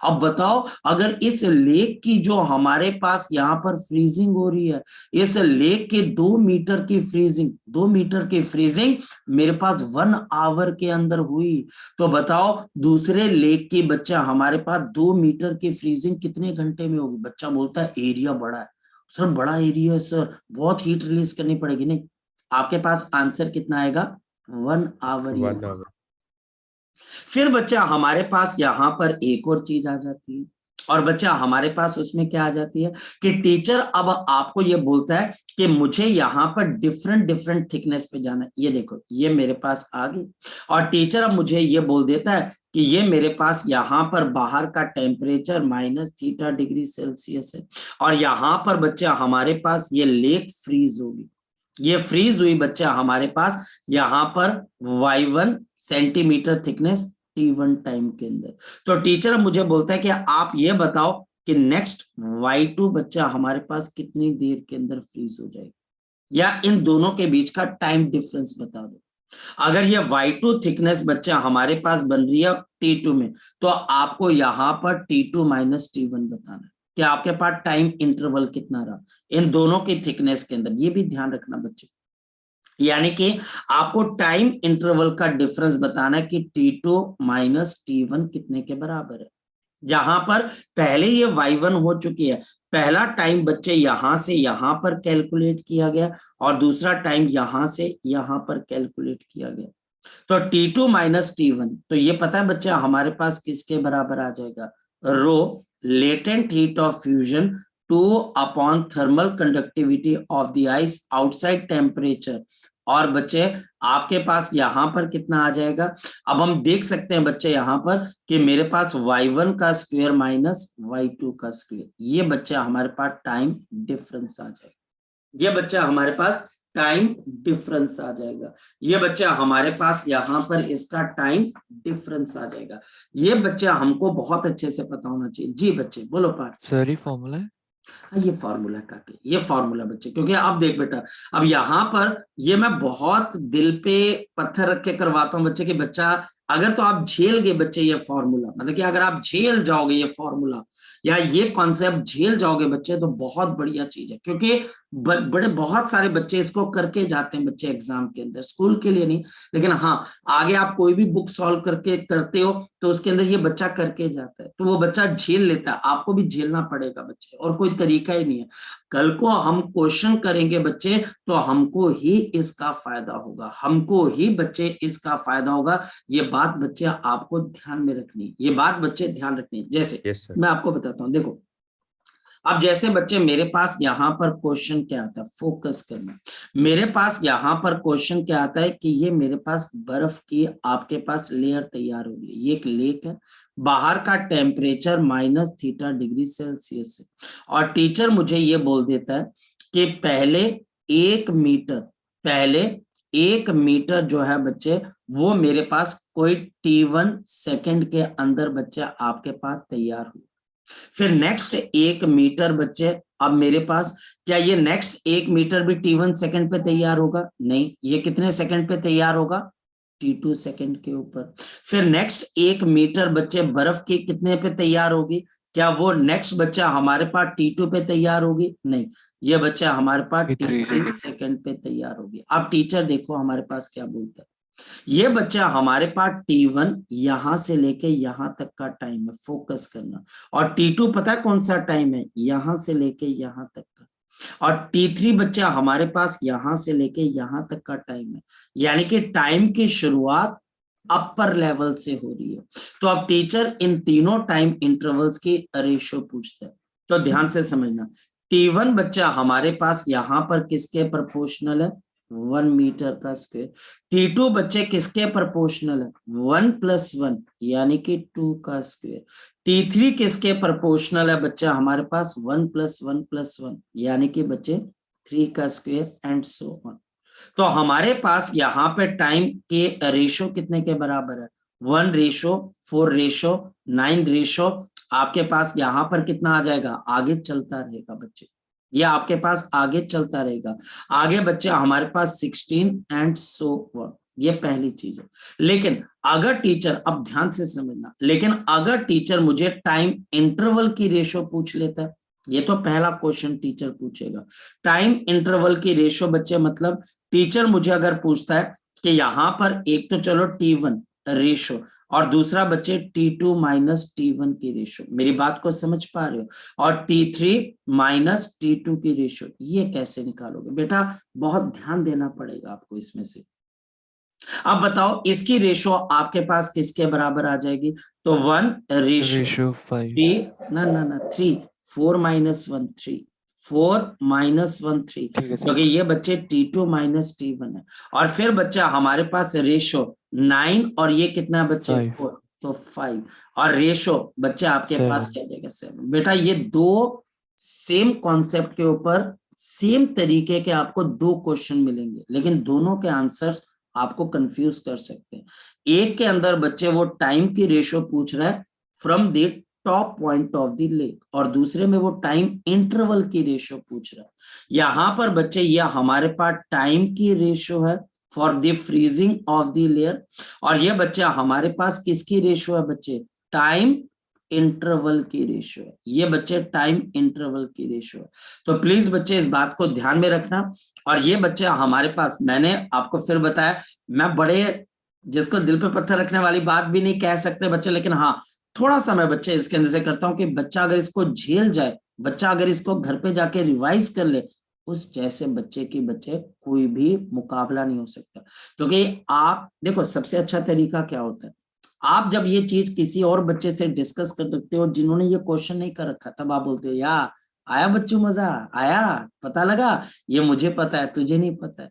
अब बताओ, अगर इस लेक की जो हमारे पास यहाँ पर फ्रीजिंग हो रही है, इस लेक के 2 मीटर की फ्रीजिंग, 2 मीटर की फ्रीजिंग मेरे पास 1 आवर के अंदर हुई, तो बताओ दूसरे लेक की बच्चा हमारे पास 2 मीटर की फ्रीजिंग कितने घंटे में होगी? बच्चा बोलता है एरिया बड़ा है सर, बड़ा एरिया है सर, बहुत हीट रिलीज करनी पड़ेगी। नहीं, आपके पास आंसर कितना आएगा, 1 आवर। फिर बच्चा हमारे पास यहाँ पर एक और चीज आ जाती है, और बच्चा हमारे पास उसमें क्या आ जाती है कि टीचर अब आपको ये बोलता है कि मुझे यहाँ पर डिफरेंट थिकनेस पे जाना है। ये देखो, ये मेरे पास आ गई, और टीचर अब मुझे ये बोल देता है कि ये मेरे पास यहाँ पर बाहर का टेम्परेचर -θ डिग्री सेल्सियस है, और यहाँ पर बच्चा हमारे पास ये लेक फ्रीज होगी। ये फ्रीज हुई बच्चा हमारे पास यहाँ पर y1 centimetre thickness T1 time के अंदर। तो टीचर मुझे बोलता है कि आप ये बताओ कि नेक्स्ट y2 बच्चा हमारे पास कितनी देर के अंदर फ्रीज हो जाएगा, या इन दोनों के बीच का टाइम डिफरेंस बता दो। अगर ये y2 थिकनेस बच्चा हमारे पास बन रही है t2 में, तो आपको यहां पर t2 माइनस t1 बताना है कि आपके पास टाइम इंटरवल कितना रहा इन दोनों की थिकनेस के अंदर। ये भी ध्यान रखना बच्चे, यानी कि आपको टाइम इंटरवल का डिफरेंस बताना है कि t2 माइनस t1 कितने के बराबर है। जहां पर पहले ये y1 हो चुकी है, पहला टाइम बच्चे यहां से यहां पर कैलकुलेट किया गया और दूसरा टाइम यहां से यहां पर कैलकुलेट किया गया। तो t2 माइनस t1, तो ये पता है बच्चे हमारे पास किसके बराबर आ जाएगा, rho latent heat of fusion 2 upon thermal conductivity of the ice outside temperature. और बच्चे आपके पास यहां पर कितना आ जाएगा, अब हम देख सकते हैं बच्चे यहां पर कि मेरे पास y1 का स्क्वायर माइनस y2 का स्क्वायर, ये बच्चा हमारे पास टाइम डिफरेंस आ जाएगा। ये बच्चा हमारे पास टाइम डिफरेंस आ जाएगा। ये बच्चा हमारे पास यहाँ पर इसका टाइम डिफरेंस आ जाएगा। ये बच्चा हमको बहुत अच्छे से पता होना चाहिए। जी बच्चे बोलो पार्थ। सर ये फॉर्मूला है। हाँ ये फॉर्मूला काके, ये फॉर्मूला बच्चे, क्योंकि अब देख बेटा, अब यहाँ पर ये मैं बहुत दिल पे पत्थर रख के करवाता हूँ बच्चे कि बच्चा अगर तो आप झेल गए बच्चे ये फॉर्मूला, मतलब कि अगर आप झेल जाओगे ये फॉर्मूला या ये कॉन्सेप्ट झेल जाओगे बच्चे, तो बहुत बढ़िया चीज है। क्योंकि बड़े बहुत सारे बच्चे इसको करके जाते हैं बच्चे एग्जाम के अंदर, स्कूल के लिए नहीं, लेकिन हाँ आगे आप कोई भी बुक सॉल्व करके करते हो तो उसके अंदर ये बच्चा करके जाता है, तो वो बच्चा झेल लेता है। आपको भी झेलना पड़ेगा बच्चे, और कोई तरीका ही नहीं है। कल को हम क्वेश्चन करेंगे बच्चे तो हमको ही इसका फायदा होगा, हमको ही बच्चे इसका फायदा होगा। ये बात बच्चे आपको ध्यान में रखनी, ये बात बच्चे ध्यान रखनी। जैसे यस सर। मैं आपको बताता हूँ, देखो अब जैसे बच्चे मेरे पास यहाँ पर क्वेश्चन क्या आता है, फोकस करना। मेरे पास यहाँ पर क्वेश्चन क्या आता है कि ये मेरे पास बर्फ की आपके पास लेयर तैयार हो रही है, ये एक लेक है, बाहर का टेम्परेचर -θ°C है, और टीचर मुझे ये बोल देता है कि पहले 1 मीटर जो है बच्चे वो मेरे पास कोई t1 सेकंड के अंदर बच्चे आपके पास तैयार हो। फिर नेक्स्ट 1 मीटर बच्चे, अब मेरे पास क्या ये नेक्स्ट 1 मीटर भी t1 सेकंड पे तैयार होगा, नहीं, ये कितने सेकंड पे तैयार होगा, t2 सेकंड के ऊपर। फिर नेक्स्ट 1 मीटर बच्चे बर्फ की कितने पे तैयार होगी, क्या वो नेक्स्ट बच्चा हमारे पास t2 पे तैयार होगी, नहीं, ये बच्चा हमारे पास t3 सेकंड पे तैयार होगी। अब टीचर देखो हमारे पास क्या बोलता है, ये बच्चा हमारे पास t1 यहां से लेके यहां तक का टाइम है, फोकस करना, और t2 पता है कौन सा टाइम है, यहां से लेके यहां तक का, और t3 बच्चा हमारे पास यहां से लेके यहां तक का टाइम है। यानी कि टाइम की शुरुआत अपर लेवल से हो रही है। तो अब टीचर इन तीनों टाइम इंटरवल्स की रेशियो पूछता है, तो ध्यान से समझना। t1 बच्चा हमारे पास यहां पर किसके प्रोपोर्शनल है, 1 मीटर का स्क्वायर। t2 बच्चे किसके प्रोपोर्शनल है, 1 + 1 यानी कि 2 का स्क्वायर। t3 किसके प्रोपोर्शनल है बच्चा हमारे पास, 1 + 1 + 1 यानी कि बच्चे 3 का स्क्वायर, एंड सो ऑन। तो हमारे पास यहाँ पे टाइम के रेशो कितने के बराबर है, 1:4:9 आपके पास यहाँ पर कितना आ जाएगा, आगे चलता रहेगा बच्चे, ये आपके पास आगे चलता रहेगा। आगे बच्चे हमारे पास 16 एंड सो ऑन, ये पहली चीज है। लेकिन अगर टीचर, अब ध्यान से समझना, लेकिन अगर टीचर मुझे टाइम इंटरवल की रेशो पूछ लेता है, ये तो पहला क्वेश्चन टीचर पूछेगा, टाइम इंटरवल की रेशो बच्चे, मतलब टीचर मुझे अगर पूछता है कि यहाँ पर एक तो चलो t1 रेशो और दूसरा बच्चे t2 माइनस t1 की रेशो, मेरी बात को समझ पा रहे हो, और t3 माइनस t2 की रेशो, ये कैसे निकालोगे बेटा, बहुत ध्यान देना पड़ेगा आपको इसमें से। अब बताओ इसकी रेशो आपके पास किसके बराबर आ जाएगी, तो 1:5, 3 4 - 1 3 4 - 1 3, क्योंकि ये बच्चे t2 माइनस t1 है। और फिर बच्चा हमारे पास रेशो 9 और ये कितना बच्चे 4, तो 5, और रेशो बच्चे आपके पास क्या जाएगा 7। बेटा ये दो सेम कॉन्सेप्ट के ऊपर सेम तरीके के आपको दो क्वेश्चन मिलेंगे, लेकिन दोनों के आंसर्स आपको कंफ्यूज कर सकते हैं। एक के अंदर बच्चे वो टाइम की रेशो पूछ रहा है from the top point of the lake, और दूसरे में वो टाइम इंटरवल की रेशियो पूछ रहा है। यहाँ पर बच्चे ये हमारे पास टाइम की रेशियो है for the freezing of the layer, और ये बच्चे हमारे पास किसकी रेशियो है बच्चे, टाइम इंटरवल की रेशियो है। ये बच्चे टाइम इंटरवल की रेशियो है। तो प्लीज बच्चे इस बात को ध्यान में रखना। और ये बच्चे हमारे पास, मैंने आपको फिर बताया, मैं बड़े जिसको दिल पे पत्थर रखने वाली बात भी नहीं कह सकते बच्चे, लेकिन हाँ थोड़ा सा मैं बच्चे इसके अंदर से करता हूँ कि बच्चा अगर इसको झेल जाए, बच्चा अगर इसको घर पे जाके रिवाइज कर ले, उस जैसे बच्चे की बच्चे कोई भी मुकाबला नहीं हो सकता। क्योंकि आप देखो सबसे अच्छा तरीका क्या होता है, आप जब ये चीज किसी और बच्चे से डिस्कस कर सकते हो जिन्होंने ये क्वेश्चन नहीं कर रखा, तब आप बोलते हो यार आया बच्चों, मजा आया, पता लगा, ये मुझे पता है तुझे नहीं पता है।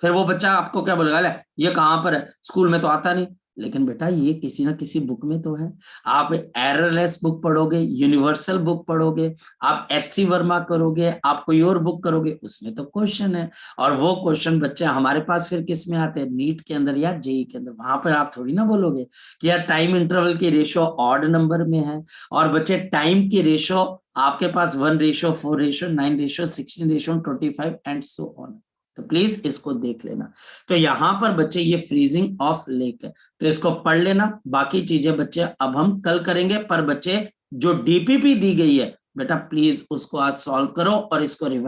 फिर वो बच्चा आपको क्या बोलेगा, ले ये कहाँ पर है, स्कूल में तो आता नहीं, लेकिन बेटा ये किसी ना किसी बुक में तो है। आप एररलेस बुक पढ़ोगे, यूनिवर्सल बुक पढ़ोगे, आप एचसी वर्मा करोगे, आप कोई और बुक करोगे, उसमें तो क्वेश्चन है। और वो क्वेश्चन बच्चे हमारे पास फिर किस में आते हैं, नीट के अंदर या जेई के अंदर। वहां पर आप थोड़ी ना बोलोगे कि यार टाइम इंटरवल की रेशियो ऑड नंबर में है, और बच्चे टाइम की रेशियो आपके पास 1:4:9:16:25 एंड सो ऑन। तो प्लीज इसको देख लेना। तो यहां पर बच्चे ये फ्रीजिंग ऑफ लेक है, तो इसको पढ़ लेना। बाकी चीजें बच्चे अब हम कल करेंगे, पर बच्चे जो डीपीपी दी गई है बेटा प्लीज उसको आज सॉल्व करो और इसको रिवाइज